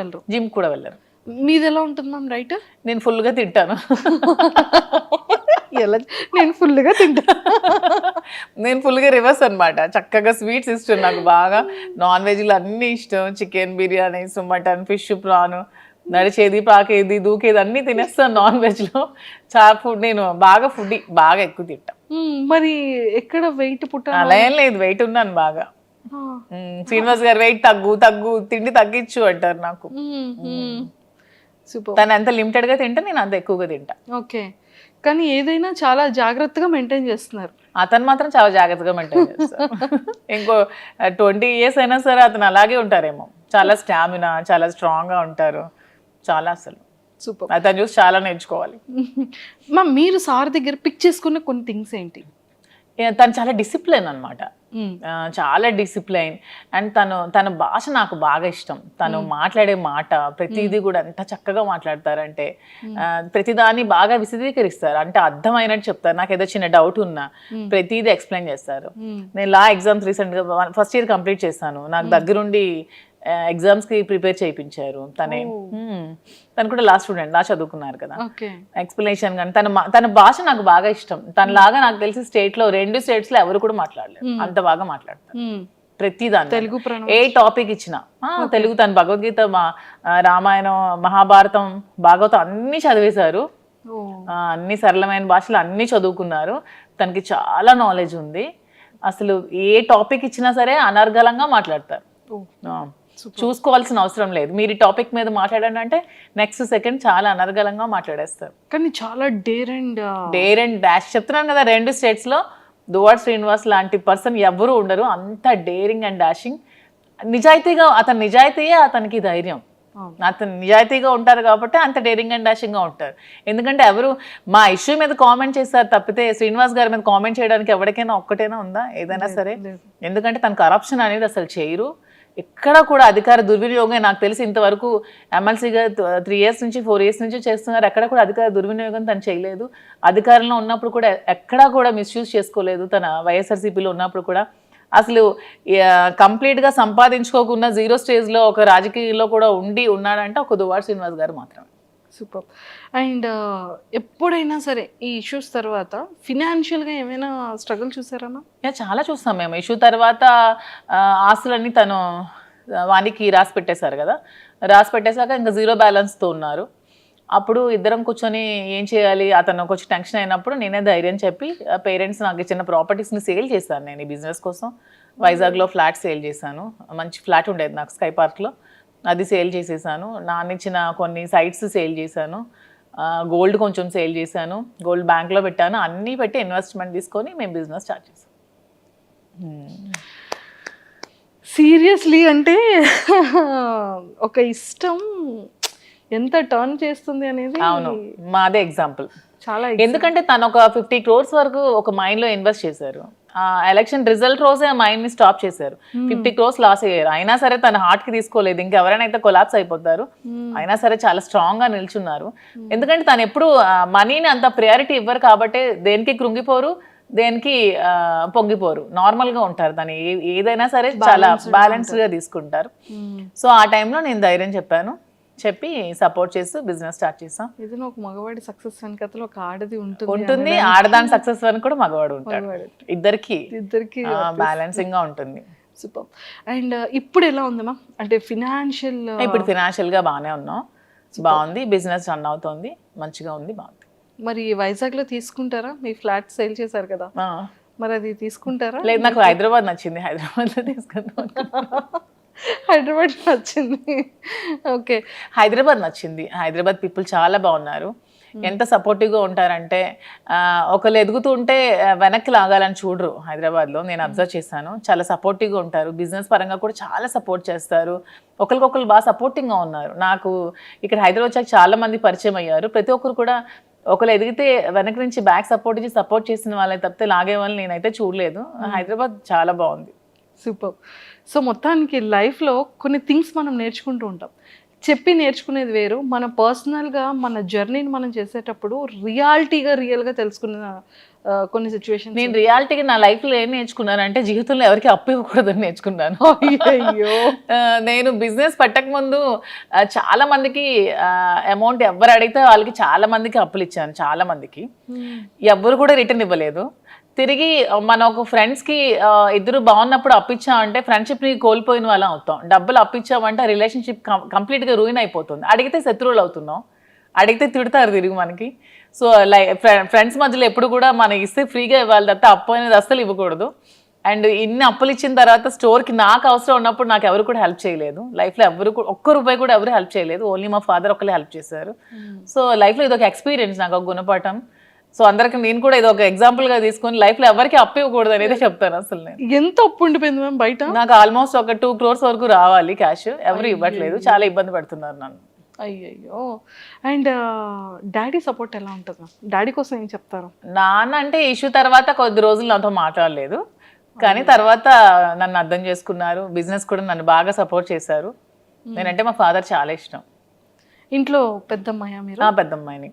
వెళ్ళరు? మీది ఎలా ఉంటుంది మ్యామ్ డైట్? నేను ఫుల్ గా తింటాను. నేను ఫుల్గా రివర్స్ అనమాట. చక్కగా స్వీట్స్ ఇష్టం నాకు బాగా. నాన్ వెజ్లో అన్ని ఇష్టం, chicken biryani, mutton, fish, prawn, నడిచేది, పాకేది, దూకేది అన్ని తినేస్తాను నాన్ వెజ్ లో. చాలా ఫుడ్, నేను బాగా ఫుడ్ బాగా ఎక్కువ తింటా. మరి ఎక్కడ వెయిట్ అలా ఏం లేదు, వెయిట్ ఉన్నాను బాగా. శ్రీనివాస్ గారు వెయిట్ తగ్గు తిండి తగ్గించు అంటారు నాకు. తను ఎంత లిమిటెడ్ గా తింటే నేను అంత ఎక్కువగా తింటా. ఓకే, కానీ ఏదైనా చాలా జాగ్రత్తగా మెయింటైన్ చేస్తున్నారు. అతను మాత్రం చాలా జాగ్రత్తగా మెయింటైన్ చేస్తారు. ఇంకో 20 years అయినా సరే అతను అలాగే ఉంటారేమో. చాలా స్టామినా, చాలా స్ట్రాంగ్ గా ఉంటారు, చాలా. అసలు సూపర్. అతను చూసి చాలా నేర్చుకోవాలి. మ్యామ్ మీరు సార్ దగ్గర పిక్ చేసుకున్న కొన్ని థింగ్స్ ఏంటి? తను చాలా డిసిప్లైన్ అనమాట, చాలా డిసిప్లైన్. అండ్ తన భాష నాకు బాగా ఇష్టం. తను మాట్లాడే మాట ప్రతిదీ కూడా ఎంత చక్కగా మాట్లాడతారంటే ప్రతిదాన్ని బాగా విశదీకరిస్తారు, అంటే అర్థమైనట్టు చెప్తారు. నాకు ఏదో చిన్న డౌట్ ఉన్నా ప్రతిదీ ఎక్స్ప్లెయిన్ చేస్తారు. నేను లా ఎగ్జామ్స్ రీసెంట్గా ఫస్ట్ ఇయర్ కంప్లీట్ చేశాను. నాకు దగ్గరుండి ఎగ్జామ్స్ కి ప్రిపేర్ చేయించారు. తను కూడా లా స్టూడెంట్, లా చదువుకున్నారు కదా. ఎక్స్ప్లెనేషన్ కానీ తన భాష నాకు బాగా ఇష్టం. తనలాగా నాకు తెలిసి స్టేట్ లో 2 స్టేట్స్ లో ఎవరు కూడా మాట్లాడలేరు, అంత బాగా మాట్లాడతారు ప్రతిదాన్ని. తెలుగు ఏ టాపిక్ ఇచ్చినా తెలుగు. తన భగవద్గీత, రామాయణం, మహాభారతం, భాగవతం అన్ని చదివేశారు. అన్ని సరళమైన భాషలు అన్ని చదువుకున్నారు. తనకి చాలా నాలెడ్జ్ ఉంది. అసలు ఏ టాపిక్ ఇచ్చినా సరే అనర్గళంగా మాట్లాడతారు. చూసుకోవాల్సిన అవసరం లేదు. మీరు ఈ టాపిక్ మీద మాట్లాడండి అంటే నెక్స్ట్ సెకండ్ చాలా అనర్గళంగా మాట్లాడేస్తారు. కానీ చాలా డేర్ అండ్ డాష్ చెప్తున్నాను కదా, 2 స్టేట్స్ లో దువ్వాడ శ్రీనివాస్ లాంటి పర్సన్ ఎవరు ఉండరు. అంత డేరింగ్ అండ్ డాషింగ్. నిజాయితీయే అతనికి ధైర్యం. అతను నిజాయితీగా ఉంటారు కాబట్టి అంత డేరింగ్ అండ్ డాషింగ్ గా ఉంటారు. ఎందుకంటే ఎవరు మా ఇష్యూ మీద కామెంట్ చేస్తారు తప్పితే శ్రీనివాస్ గారి మీద కామెంట్ చేయడానికి ఎవరికైనా ఒక్కటైనా ఉందా ఏదైనా సరే? ఎందుకంటే తను కరప్షన్ అనేది అసలు చేయరు. ఎక్కడ కూడా అధికార దుర్వినియోగం నాకు తెలిసి ఇంతవరకు ఎమ్మెల్సీగా 3 years నుంచి 4 years నుంచి చేస్తున్నారు. ఎక్కడ కూడా అధికార దుర్వినియోగం తను చేయలేదు. అధికారంలో ఉన్నప్పుడు కూడా ఎక్కడా కూడా మిస్యూజ్ చేసుకోలేదు. తన వైఎస్ఆర్సీపీలో ఉన్నప్పుడు కూడా అసలు కంప్లీట్గా సంపాదించుకోకుండా 0 స్టేజ్లో ఒక రాజకీయంలో కూడా ఉన్నాడంటే ఒక దువ్వాడ శ్రీనివాస్ గారు మాత్రమే. సూపర్. అండ్ ఎప్పుడైనా సరే ఈ ఇష్యూస్ తర్వాత ఫినాన్షియల్గా ఏమైనా స్ట్రగుల్ చూసారమ్మా? చాలా చూస్తాం మేము. ఇష్యూ తర్వాత ఆస్తులన్నీ తను వానికి రాసి పెట్టేశారు కదా. రాసి పెట్టేశాక ఇంకా 0 బ్యాలెన్స్తో ఉన్నారు. అప్పుడు ఇద్దరం కూర్చొని ఏం చేయాలి, అతను కొంచెం టెన్షన్ అయినప్పుడు నేనే ధైర్యం చెప్పి పేరెంట్స్ నాకు ఇచ్చిన ప్రాపర్టీస్ని సేల్ చేశాను. నేను ఈ బిజినెస్ కోసం వైజాగ్లో ఫ్లాట్ సేల్ చేశాను. మంచి ఫ్లాట్ ఉండేది నాకు స్కై పార్క్లో, అది సేల్ చేసేసాను. నాన్నిచ్చిన కొన్ని సైట్స్ సేల్ చేశాను. గోల్డ్ కొంచెం సేల్ చేశాను. గోల్డ్ బ్యాంక్లో పెట్టాను. అన్నీ పెట్టి ఇన్వెస్ట్మెంట్ తీసుకొని మేము బిజినెస్ స్టార్ట్ చేసాం. సీరియస్లీ అంటే ఒక ఇష్టం ఎంత టర్న్ చేస్తుంది అనేది. అవును, మాదే ఎగ్జాంపుల్. చాలా. ఎందుకంటే తను ఒక 50 crores వరకు ఒక మైండ్లో ఇన్వెస్ట్ చేశారు. ఎలక్షన్ రిజల్ట్ రోజే ఆ మైండ్ ని స్టాప్ చేశారు. 50 crores లాస్ అయ్యారు. అయినా సరే తన హార్ట్ కి తీసుకోలేదు. ఇంకెవరైనా అయితే కొలాప్స్ అయిపోతారు. అయినా సరే చాలా స్ట్రాంగ్ గా నిల్చున్నారు. ఎందుకంటే తను ఎప్పుడు మనీని అంత ప్రయారిటీ ఇవ్వరు కాబట్టి దేనికి కృంగిపోరు, దేనికి పొంగిపోరు, నార్మల్ గా ఉంటారు. తను ఏదైనా సరే చాలా బ్యాలెన్స్డ్ గా తీసుకుంటారు. సో ఆ టైంలో నేను ధైర్యం చెప్పి సపోర్ట్ చేస్తూ బిజినెస్ స్టార్ట్ చేసాం. ఏదైనా ఒక మగవాడి సక్సెస్ వెనకతలో ఒక ఆడది ఉంటుంది. ఆడదాని సక్సెస్ వెనక కూడా మగవాడు ఉంటాడు. ఇద్దరికి బ్యాలెన్సింగ్ గా ఉంటుంది. సూపర్. అండ్ ఇప్పుడు ఎలా ఉంది మ్యామ్, అంటే ఇప్పుడు ఫినాన్షియల్ గా బాగానే ఉన్నాం. బాగుంది, బిజినెస్ రన్ అవుతుంది, మంచిగా ఉంది, బాగుంది. మరి వైజాగ్ లో తీసుకుంటారా? మీ ఫ్లాట్ సేల్ చేశారు కదా, మరి అది తీసుకుంటారా? లేదు, నాకు హైదరాబాద్ నచ్చింది. హైదరాబాద్ లో తీసుకుందాం. హైదరాబాద్ నచ్చింది. ఓకే, హైదరాబాద్ నచ్చింది. హైదరాబాద్ పీపుల్ చాలా బాగున్నారు. ఎంత సపోర్టివ్గా ఉంటారంటే ఒకళ్ళు ఎదుగుతూ ఉంటే వెనక్కి లాగాలని చూడరు. హైదరాబాద్లో నేను అబ్జర్వ్ చేశాను. చాలా సపోర్టివ్గా ఉంటారు. బిజినెస్ పరంగా కూడా చాలా సపోర్ట్ చేస్తారు. ఒకరికొకరు బాగా సపోర్టింగ్గా ఉన్నారు. నాకు ఇక్కడ హైదరాబాద్ వచ్చాక చాలా మంది పరిచయం అయ్యారు. ప్రతి ఒక్కరు కూడా ఒకరు ఎదిగితే వెనక నుంచి బ్యాక్ సపోర్ట్ చేసిన వాళ్ళని తప్పితే లాగే వాళ్ళని నేనైతే చూడలేదు. హైదరాబాద్ చాలా బాగుంది. సూపర్. సో మొత్తానికి లైఫ్లో కొన్ని థింగ్స్ మనం నేర్చుకుంటూ ఉంటాం. చెప్పి నేర్చుకునేది వేరు, మన పర్సనల్గా మన జర్నీని మనం చేసేటప్పుడు రియల్గా తెలుసుకున్న కొన్ని సిచ్యువేషన్. నేను రియాలిటీగా నా లైఫ్లో ఏం నేర్చుకున్నాను అంటే జీవితంలో ఎవరికి అప్పు ఇవ్వకూడదని నేర్చుకున్నాను. అయ్యో, నేను బిజినెస్ పెట్టక ముందు చాలా మందికి అమౌంట్ ఎవరు అడిగితే వాళ్ళకి చాలా మందికి అప్పులు ఇచ్చాను. చాలా మందికి ఎవరు కూడా రిటర్న్ ఇవ్వలేదు. తిరిగి మన ఒక ఫ్రెండ్స్కి ఇద్దరు బాగున్నప్పుడు అప్పించామంటే ఫ్రెండ్షిప్ని కోల్పోయిన వాళ్ళం అవుతాం. డబ్బులు అప్పించామంటే రిలేషన్షిప్ కంప్లీట్గా రూయిన్ అయిపోతుంది. అడిగితే శత్రువులు అవుతున్నాం, అడిగితే తిడతారు తిరిగి మనకి. సో ఫ్రెండ్స్ మధ్యలో ఎప్పుడు కూడా మనకి ఇస్తే ఫ్రీగా ఇవ్వాలి తప్ప అప్పు అనేది అస్సలు ఇవ్వకూడదు. అండ్ ఇన్ని అప్పులు ఇచ్చిన తర్వాత స్టోర్కి నాకు అవసరం ఉన్నప్పుడు నాకు ఎవరు కూడా హెల్ప్ చేయలేదు. లైఫ్లో ఎవరు కూడా ఒక్క రూపాయి కూడా ఎవరు హెల్ప్ చేయలేదు. ఓన్లీ మా ఫాదర్ ఒకళ్ళే హెల్ప్ చేశారు. సో లైఫ్లో ఇది ఒక ఎక్స్పీరియన్స్, నాకు ఒక గుణపాఠం. సో అందరికి నేను కూడా ఇది ఒక ఎగ్జాంపుల్ గా తీసుకొని లైఫ్ లో ఎవరికి అప్పు ఇవ్వకూడదు అనేది చెప్తాను. అసలు నేను ఎంత అప్పు ఉండిపోయింది మ్యామ్ బయట? నాకు ఆల్మోస్ట్ ఒక 2 crores వరకు రావాలి క్యాష్, ఎవరు ఇవ్వట్లేదు. చాలా ఇబ్బంది పడుతున్నారు నన్ను. అయ్యయ్యో. అండ్ డాడీ సపోర్ట్ ఎలా ఉంటుంది? డాడీ కోసం ఏం చెప్తారు? నాన్న అంటే ఇష్యూ తర్వాత కొద్ది రోజులు నాతో మాట్లాడలేదు, కానీ తర్వాత నన్ను అర్థం చేసుకున్నారు. బిజినెస్ కూడా నన్ను బాగా సపోర్ట్ చేశారు. నేనంటే మా ఫాదర్ చాలా ఇష్టం. ఇంట్లో పెద్దమ్మాయా మీరు? పెద్దమ్మాయిని.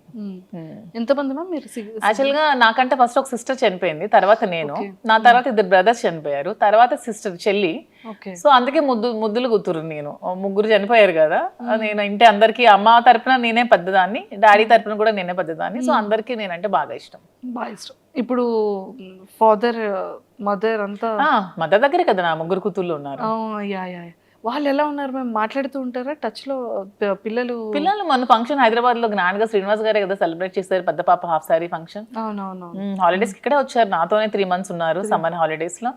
ఎంతమంది మీరు? యాక్చువల్గా నాకంటే ఫస్ట్ ఒక సిస్టర్ చనిపోయింది, తర్వాత నేను, నా తర్వాత 2 బ్రదర్స్ చనిపోయారు, తర్వాత సిస్టర్ చెల్లి. సో అందుకే ముద్దులు కూతురు నేను. 3 చనిపోయారు కదా, నేను ఇంటి అందరికి అమ్మ తరపున నేనే పెద్దదాన్ని, డాడీ తరపున కూడా నేనే పెద్దదాన్ని. సో అందరికి నేనంటే బాగా ఇష్టం. ఇప్పుడు ఫాదర్ మదర్ అంతా మదర్ దగ్గరే కదా నా 3 కూతుర్లు ఉన్నారు. వాళ్ళు ఎలా ఉన్నారు? మేము మాట్లాడుతూ ఉంటారా టచ్ లో? పిల్లలు మన ఫంక్షన్ హైదరాబాద్ లో గ్రాండ్ గా శ్రీనివాస్ గారే కదా సెలబ్రేట్ చేశారు, పెద్ద పాప హాఫ్ సారీ ఫంక్షన్. అవునవును. హాలిడేస్ ఇక్కడే వచ్చారు, నాతోనే 3 months ఉన్నారు సమ్మర్ హాలిడేస్ లో.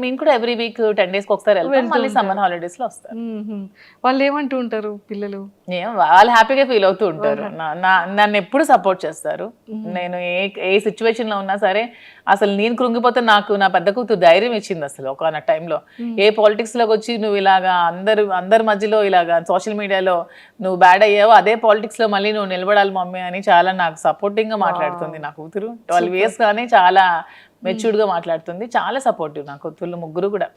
మేము కూడా ఎవ్రీ వీక్ 10 days ఒకసారి వెళ్తాం, మళ్ళీ సమ్మర్ హాలిడేస్ లో వస్తారు. వాళ్ళు ఏమంటూ ఉంటారు పిల్లలు? వాళ్ళు హ్యాపీగా ఫీల్ అవుతూ ఉంటారు. నన్ను ఎప్పుడు సపోర్ట్ చేస్తారు. నేను ఏ సిచ్యువేషన్ లో ఉన్నా సరే, అసలు నేను కృంగిపోతే నాకు నా పెద్ద కూతురు ధైర్యం ఇచ్చింది. అసలు ఒక టైంలో ఏ పాలిటిక్స్ లోకి వచ్చి నువ్వు ఇలాగా అందరి మధ్యలో ఇలాగా సోషల్ మీడియాలో నువ్వు బ్యాడ్ అయ్యావు, అదే పాలిటిక్స్ లో మళ్ళీ నువ్వు నిలబడాలి మమ్మీ అని చాలా నాకు సపోర్టింగ్ గా మాట్లాడుతుంది నా కూతురు. 12 years గానే చాలా మెచ్యూర్డ్ గా మాట్లాడుతుంది, చాలా సపోర్టివ్. నా కూతుర్లు 3 కూడా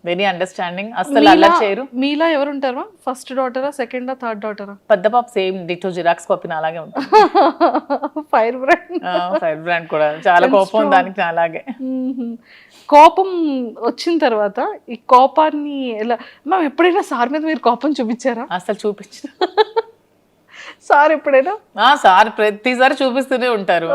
వెరీ అండర్స్టాండింగ్, అసలు అల్లరి చేయరు. మీలా ఎవరు ఉంటారా? ఫస్ట్ డాటరా, సెకండా, థర్డ్ డాటరా? పెద్ద పాప సేమ్ డిటో జిరాక్స్ కాపీ అలాగే ఉంటుంది. ఫైర్ బ్రాండ్ కూడా చాలా కోపం దానికి అలాగే. కోపం వచ్చిన తర్వాత ఈ కోపాన్ని ఎలా మ్యామ్ ఎప్పుడైనా సార్ మీద మీరు కోపం చూపించారా? అసలు చూపించు. సార్ ఎప్పుడైనా? సార్ ప్రతిసారి చూపిస్తూనే ఉంటారు.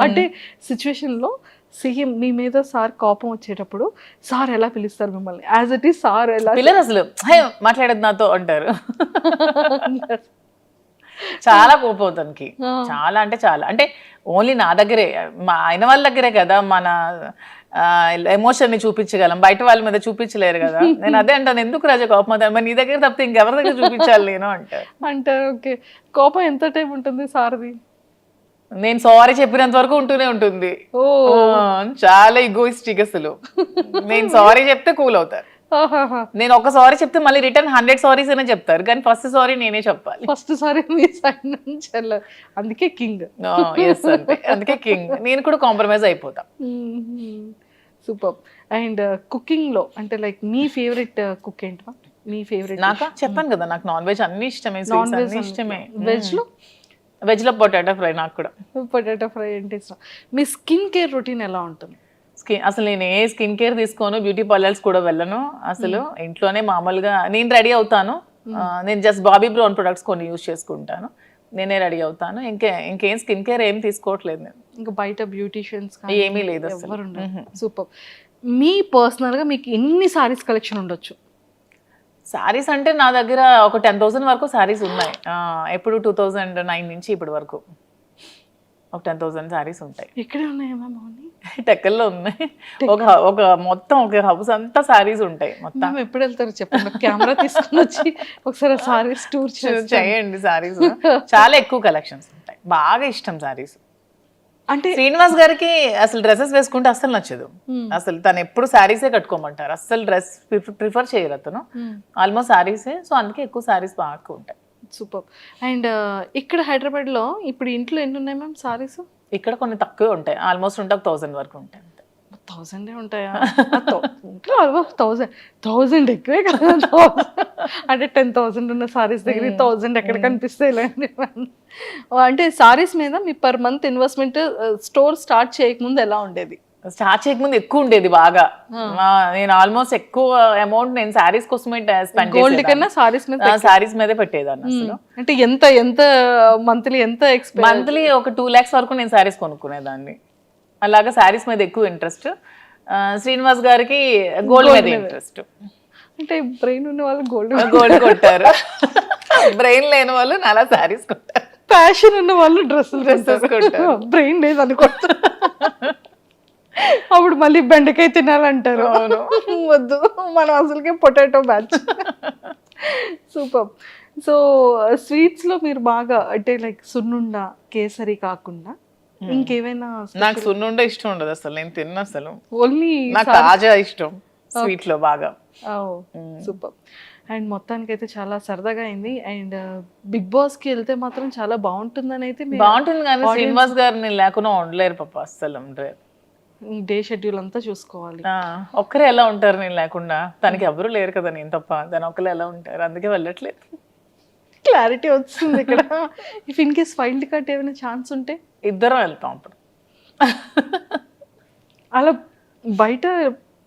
అంటే సిచ్యువేషన్ లో సీఎం మీ మీద సార్ కోపం వచ్చేటప్పుడు సార్ ఎలా పిలుస్తారు మిమ్మల్ని? యాజ్ ఇట్ ఈస్ సార్ ఎలా పిల్లలు అసలు మాట్లాడేది నాతో అంటారు. చాలా కోపం తనకి, చాలా అంటే చాలా. అంటే ఓన్లీ నా దగ్గరే, మా ఆయన వాళ్ళ దగ్గరే కదా మన ఎమోషన్ ని చూపించగలం, బయట వాళ్ళ మీద చూపించలేరు కదా. నేను అదే అంటాను, ఎందుకు రాజా కోపం అవుతాను, మరి నీ దగ్గర తప్పితే ఇంకెవరి దగ్గర చూపించాలి నేను అంటారు. ఓకే, కోపం ఎంత టైం ఉంటుంది సార్ది? నేను సారీ చెప్పినంత వరకు ఉంటూనే ఉంటుంది. చాలా ఈగోయిస్టిక్ అసలు. నేను సారీ చెప్తే కూల్ అవుతారు. నేను ఒక సారీ చెప్తే మళ్ళీ రిటర్న్ 100 సారీస్ అనే చెప్తారు, కానీ ఫస్ట్ సారీ నేనే చెప్పాలి. ఫస్ట్ సారీ మీ సైడ్ నుంచి, అందుకే కింగ్. అందుకే కింగ్. నేను కూడా కాంప్రమైజ్ అయిపోతా. సూపర్. అండ్ కుకింగ్ లో అంటే లైక్ మీ ఫేవరెట్ కుక్ ఏంటా? మీ ఫేవరెట్? నాకు చెప్పాను కదా, నాకు నాన్ వెజ్ అన్ని ఇష్టమే. వెజ్ లో పొటాటో ఫ్రై. నాకు కూడా పొటాటో ఫ్రై అంటే ఇష్టం. మీ స్కిన్ కేర్ రొటీన్ ఎలా ఉంటుంది? అసలు నేను ఏ స్కిన్ కేర్ తీసుకోను, బ్యూటీ పార్లర్స్ కూడా వెళ్ళను. అసలు ఇంట్లోనే మామూలుగా నేను రెడీ అవుతాను. నేను జస్ట్ బాబీ బ్రౌన్ ప్రొడక్ట్స్ కొన్ని యూజ్ చేసుకుంటాను, నేనే రెడీ అవుతాను. ఇంకేం స్కిన్ కేర్ ఏం తీసుకోవట్లేదు నేను. ఇంకా బయట బ్యూటీషియన్స్ ఏమీ లేదు అసలు. సూపర్. మీ పర్సనల్ గా మీకు ఎన్ని సారీస్ కలెక్షన్ ఉండొచ్చు? సారీస్ అంటే నా దగ్గర ఒక 10,000 వరకు సారీస్ ఉన్నాయి. ఎప్పుడు 2009 నుంచి ఇప్పటి వరకు ఒక 10,000 సారీస్ ఉంటాయి. ఎక్కడే ఉన్నాయి మ్యామ్? టెక్కల్లో ఉన్నాయి. ఒక మొత్తం ఒక హౌస్ అంతా సారీస్ ఉంటాయి మొత్తం. ఎప్పుడు వెళ్తారు చెప్పండి, కెమెరా తీసుకుని వచ్చి ఒకసారి సారీస్ టూర్ చేయండి. సారీస్ చాలా ఎక్కువ కలెక్షన్స్ ఉంటాయి, బాగా ఇష్టం సారీస్. అంటే శ్రీనివాస్ గారికి అసలు డ్రెస్సెస్ వేసుకుంటే అస్సలు నచ్చదు. అసలు తను ఎప్పుడు శారీసే కట్టుకోమంటారు, అస్సలు డ్రెస్ ప్రిఫర్ చేయరు అతను. ఆల్మోస్ట్ శారీసే. సో అందుకే ఎక్కువ శారీస్ బాగా ఉంటాయి. సూపర్. అండ్ ఇక్కడ హైదరాబాద్ లో ఇప్పుడు ఇంట్లో ఎన్ని ఉన్నాయి మ్యామ్ సారీస్? ఇక్కడ కొన్ని తక్కువే ఉంటాయి, ఆల్మోస్ట్ ఉంటే 1,000 వరకు ఉంటాయి. 1000 ఉంటాయా? 1000 ఎక్కువే కదా. అంటే 10,000 ఉన్న సారీస్ దగ్గర 1000 ఎక్కడ కనిపిస్తాయి? అంటే సారీస్ మీద మీ per month investment store start చేయకముందు ఎలా ఉండేది? స్టార్ట్ చేయకముందు ఎక్కువ ఉండేది బాగా. నేను ఆల్మోస్ట్ ఎక్కువ అమౌంట్ నేను సారీస్ కోసమే స్పెండ్ గోల్డ్ కన్నా సారీస్ మీదే పెట్టేదాన్ని అసలు. అంటే ఎంత మంత్లీ మంత్లీ ఒక 2 lakhs వరకు నేను సారీస్ కొనుక్కునేదాన్ని. అలాగా సారీస్ మీద ఎక్కువ ఇంట్రెస్ట్. శ్రీనివాస్ గారికి గోల్డ్ మీద ఇంట్రెస్ట్. అంటే బ్రెయిన్ ఉన్న వాళ్ళు గోల్డ్ కొట్టారు, బ్రెయిన్ లేని వాళ్ళు అలా సారీస్ కొట్టారు. ప్యాషన్ ఉన్న వాళ్ళు డ్రెస్సెస్ కొట్టారు. బ్రెయిన్ లేదు అనుకుంటారు. అప్పుడు మళ్ళీ బెండకాయ తినాలంటారు. వద్దు, మనం అసలుకే potato batch. Super. So sweets లో మీరు బాగా అంటే లైక్ సున్నుండ, కేసరి కాకుండా ఇంకేమైనా? నాకు సున్నుండ ఇష్టం ఉండదు అసలు, నేను తిన్న అసలు. ఓన్లీ నాకు తాజా ఇష్టం స్వీట్ లో బాగా. సూపర్. అండ్ మొత్తానికైతే చాలా సరదాగా అయింది. అండ్ బిగ్ బాస్కి వెళ్తే మాత్రం చాలా బాగుంటుందని అయితే బాగుంటుంది కానీ శ్రీనివాస్ గారిని లేకుండా ఉండలేరు పాప, అస్సలు ఉండలేరు. డే షెడ్యూల్ అంతా చూసుకోవాలి. ఒక్కరే ఎలా ఉంటారు నేను లేకుండా? తనకి ఎవరు లేరు కదా నేను తప్ప, దాని ఒక్కరు ఎలా ఉంటారు, అందుకే వెళ్ళట్లేదు. క్లారిటీ వచ్చింది ఇక్కడ. If in case wild card ఏమైనా ఛాన్స్ ఉంటే ఇద్దరం వెళ్తాం అప్పుడు. అలా బయట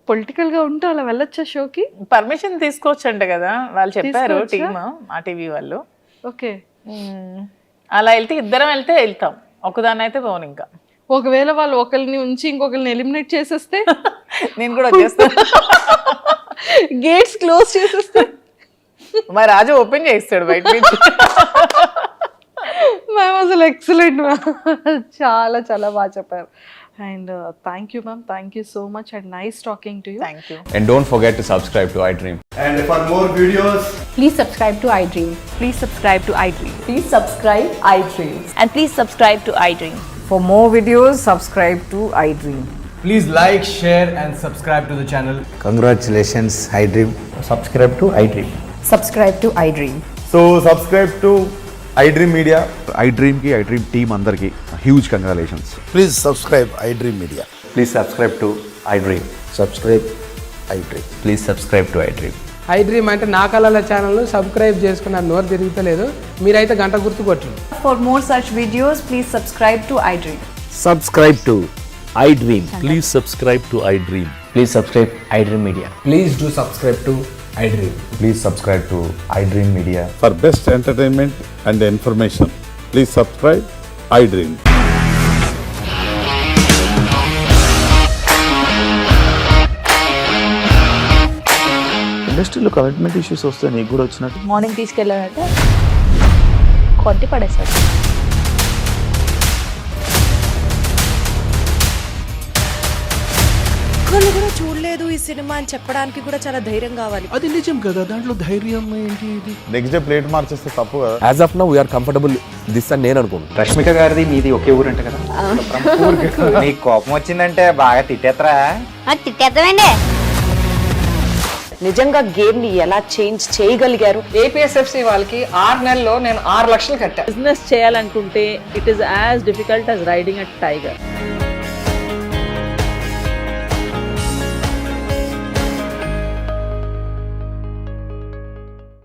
పొలిటికల్ గా ఉంటే అలా వెళ్ళొచ్చా షోకి? పర్మిషన్ తీసుకోవచ్చంట కదా వాళ్ళు చెప్పారు, టీమ్ మా టీవీ వాళ్ళు. ఓకే, అలా వెళ్తే ఇద్దరం వెళ్తాం, ఒకదాన్ని అయితే పోను. ఇంకా ఒకవేళ వాళ్ళు ఒకరిని ఉంచి ఇంకొకరిని ఎలిమినేట్ చేసేస్తే నేను కూడా వచ్చేస్తాను. గేట్స్ క్లోజ్ చేసేస్తే మా రాజు ఓపెన్ చేస్తాడు బయట నుంచి. మ్యామ్ అసలు ఎక్సలెంట్ మ్యామ్, చాలా చాలా బాగా చెప్పారు. And thank you ma'am, thank you so much and nice talking to you. Thank you. And don't forget to subscribe to iDream. And for more videos, Please subscribe to iDream. Please subscribe to iDream. Please subscribe iDream. And please subscribe to iDream. For more videos, subscribe to iDream. please like, share, and subscribe to the channel. Congratulations, iDream. Subscribe to iDream. Subscribe to iDream. So subscribe to iDream Media. iDream ki iDream team andarki huge congratulations. Please subscribe iDream Media. Please subscribe to iDream. Subscribe iDream. Please subscribe to iDream. iDream అంటే నా కళల channel subscribe చేసుకున్నారు, నోరు తిరుగుతలేదు, మీరైతే గంట గుర్తు కొట్టండి. For more such videos, please subscribe to iDream. Subscribe to iDream. Please subscribe to iDream. Please subscribe iDream Media. Please do subscribe to iDream. Please subscribe to iDream Media. For best entertainment and information, please subscribe iDream. ఇండస్ట్రీలో commitment issues వస్తే నీకు కూడా వచ్చినట్టు? Morning తీసుకెళ్ళాడంటే కొట్టి పడేశాడు. ఒక్కళ్ళు కూడా చూడలేదు ఈ సినిమా అని చెప్పడానికి కూడా చాలా ధైర్యం కావాలి. అది నిజం కదా, దాంట్లో ధైర్యం ఏంటి? ఇది నెక్స్ట్ డే ప్లేట్ మార్చేస్తే తప్పు కదా. As of now, we are comfortable this అని నేను అనుకుంటున్నాను. రష్మిక గారిది మీది ఒకే ఊరంట కదా? నీకు కోపం వచ్చిందంటే బాగా తిట్టేత్తరా? తిట్టేద్దామండి. నిజంగా గేమ్ ని ఎలా చేంజ్ చేయగలిగారు? ఏపీఎస్ఎఫ్సి వాళ్ళకి 6 నెలల్లో నేను 6 లక్షలు కట్టా. బిజినెస్ చేయాలనుకుంటే it is as difficult as riding a tiger.